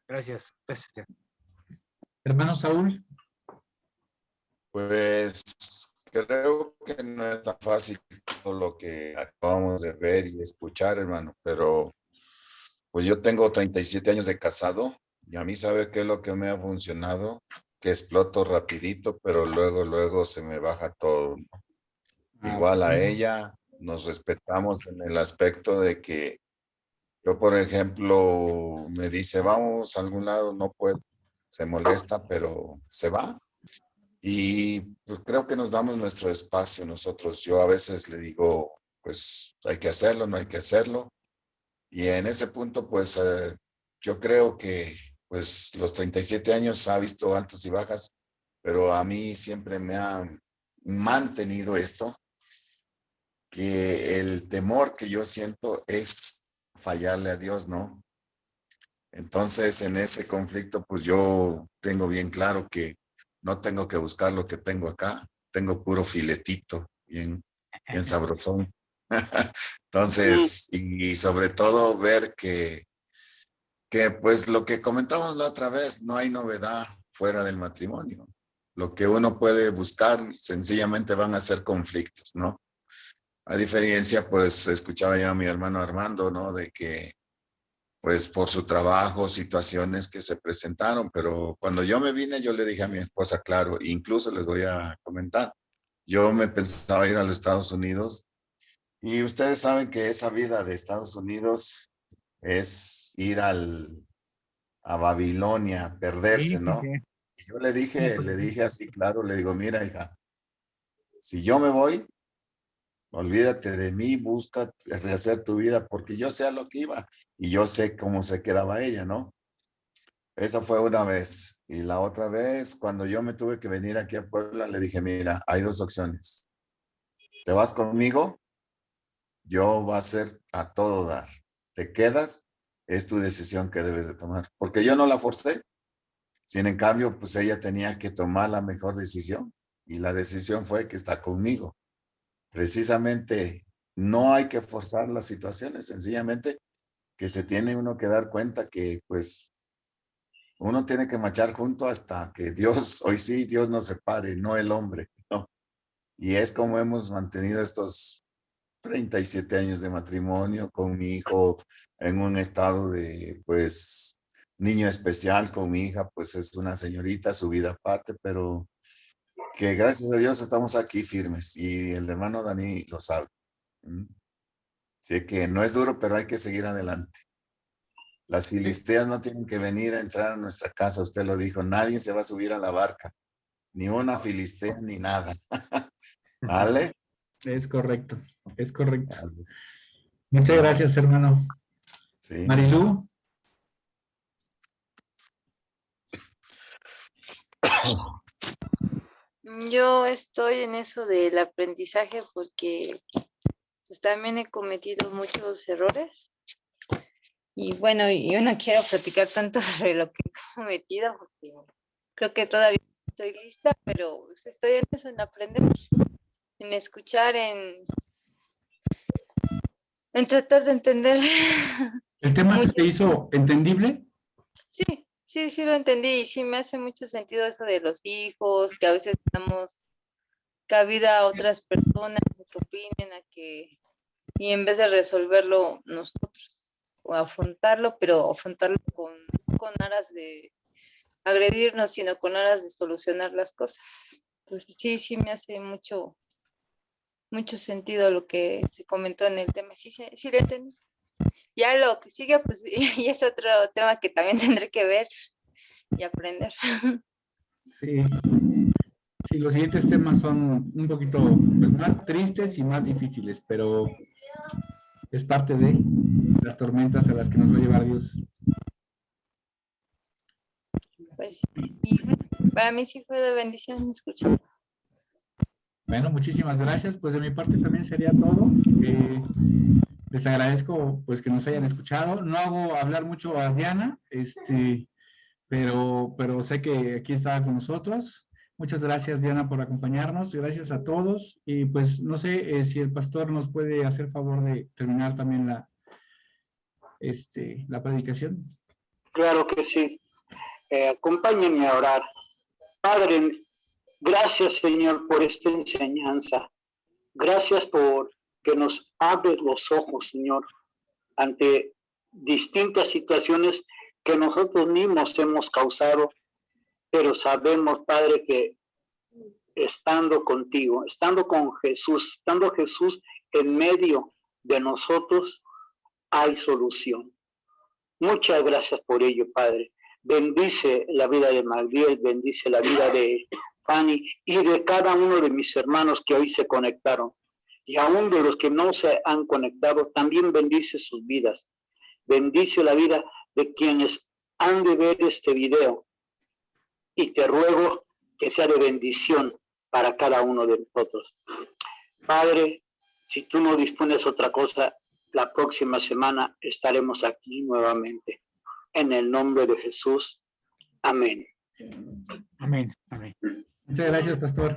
Gracias. Hermano Saúl. Pues creo que no es tan fácil todo lo que acabamos de ver y escuchar, hermano, pero pues yo tengo 37 años de casado y a mí sabe qué es lo que me ha funcionado, que exploto rapidito, pero luego se me baja todo, ¿no? Igual a ella, nos respetamos en el aspecto de que yo, por ejemplo, me dice, vamos a algún lado, no puedo, se molesta, pero se va. Y pues, creo que nos damos nuestro espacio nosotros. Yo a veces le digo, pues hay que hacerlo, no hay que hacerlo. Y en ese punto, pues yo creo que pues los 37 años ha visto altos y bajas, pero a mí siempre me ha mantenido esto, que el temor que yo siento es fallarle a Dios, ¿no? Entonces, en ese conflicto, pues yo tengo bien claro que no tengo que buscar lo que tengo acá, tengo puro filetito, bien sabrosón. Entonces, y sobre todo ver que pues lo que comentamos la otra vez, no hay novedad fuera del matrimonio. Lo que uno puede buscar, sencillamente van a ser conflictos, ¿no? A diferencia, pues escuchaba ya a mi hermano Armando, ¿no? De que, pues por su trabajo, situaciones que se presentaron, pero cuando yo me vine, yo le dije a mi esposa, claro, incluso les voy a comentar, yo me pensaba ir a los Estados Unidos y ustedes saben que esa vida de Estados Unidos es ir a Babilonia, perderse, ¿no? Y yo le dije así, claro, le digo, mira, hija, si yo me voy, olvídate de mí, busca rehacer tu vida, porque yo sé a lo que iba y yo sé cómo se quedaba ella, ¿no? Esa fue una vez. Y la otra vez, cuando yo me tuve que venir aquí a Puebla, le dije, mira, hay dos opciones. ¿Te vas conmigo? Yo voy a hacer a todo dar. ¿Te quedas? Es tu decisión que debes de tomar. Porque yo no la forcé. Sin en cambio, pues ella tenía que tomar la mejor decisión. Y la decisión fue que está conmigo. Precisamente no hay que forzar las situaciones, sencillamente que se tiene uno que dar cuenta que pues uno tiene que marchar junto hasta que Dios, hoy sí, Dios nos separe, no el hombre, ¿no? Y es como hemos mantenido estos 37 años de matrimonio con mi hijo en un estado de pues niño especial con mi hija, pues es una señorita, su vida aparte, pero que gracias a Dios estamos aquí firmes y el hermano Dani lo sabe. Así que no es duro, pero hay que seguir adelante. Las filisteas no tienen que venir a entrar a nuestra casa, usted lo dijo, nadie se va a subir a la barca, ni una filistea ni nada. ¿Vale? Es correcto, es correcto. Muchas gracias, hermano. Sí. Marilú. Yo estoy en eso del aprendizaje porque pues también he cometido muchos errores. Y bueno, yo no quiero platicar tanto sobre lo que he cometido porque creo que todavía no estoy lista, pero estoy en eso, en aprender, en escuchar, en tratar de entender. ¿El tema se te hizo entendible? Sí lo entendí y sí me hace mucho sentido eso de los hijos, que a veces damos cabida a otras personas que opinen, y en vez de resolverlo nosotros o afrontarlo, pero afrontarlo con aras de agredirnos, sino con aras de solucionar las cosas. Entonces sí me hace mucho sentido lo que se comentó en el tema. Sí lo entendí. Ya lo que sigue, pues, y es otro tema que también tendré que ver y aprender. Sí. Sí, los siguientes temas son un poquito pues, más tristes y más difíciles, pero es parte de las tormentas a las que nos va a llevar Dios. Pues, y para mí sí fue de bendición escuchar. Bueno, muchísimas gracias. Pues de mi parte también sería todo. Les agradezco pues que nos hayan escuchado. No hago hablar mucho a Diana. pero sé que aquí está con nosotros. Muchas gracias, Diana, por acompañarnos. Gracias a todos. Y pues no sé si el pastor nos puede hacer favor de terminar también la predicación. Claro que sí. Acompáñenme a orar. Padre, gracias, Señor, por esta enseñanza. Gracias por que nos abres los ojos, Señor, ante distintas situaciones que nosotros mismos hemos causado, pero sabemos, Padre, que estando contigo, estando con Jesús, estando Jesús en medio de nosotros, hay solución. Muchas gracias por ello, Padre. Bendice la vida de Magdiel, bendice la vida de Fanny y de cada uno de mis hermanos que hoy se conectaron. Y aún de los que no se han conectado, también bendice sus vidas. Bendice la vida de quienes han de ver este video. Y te ruego que sea de bendición para cada uno de nosotros. Padre, si tú no dispones otra cosa, la próxima semana estaremos aquí nuevamente. En el nombre de Jesús. Amén. Amén. Amén. Muchas gracias, pastor.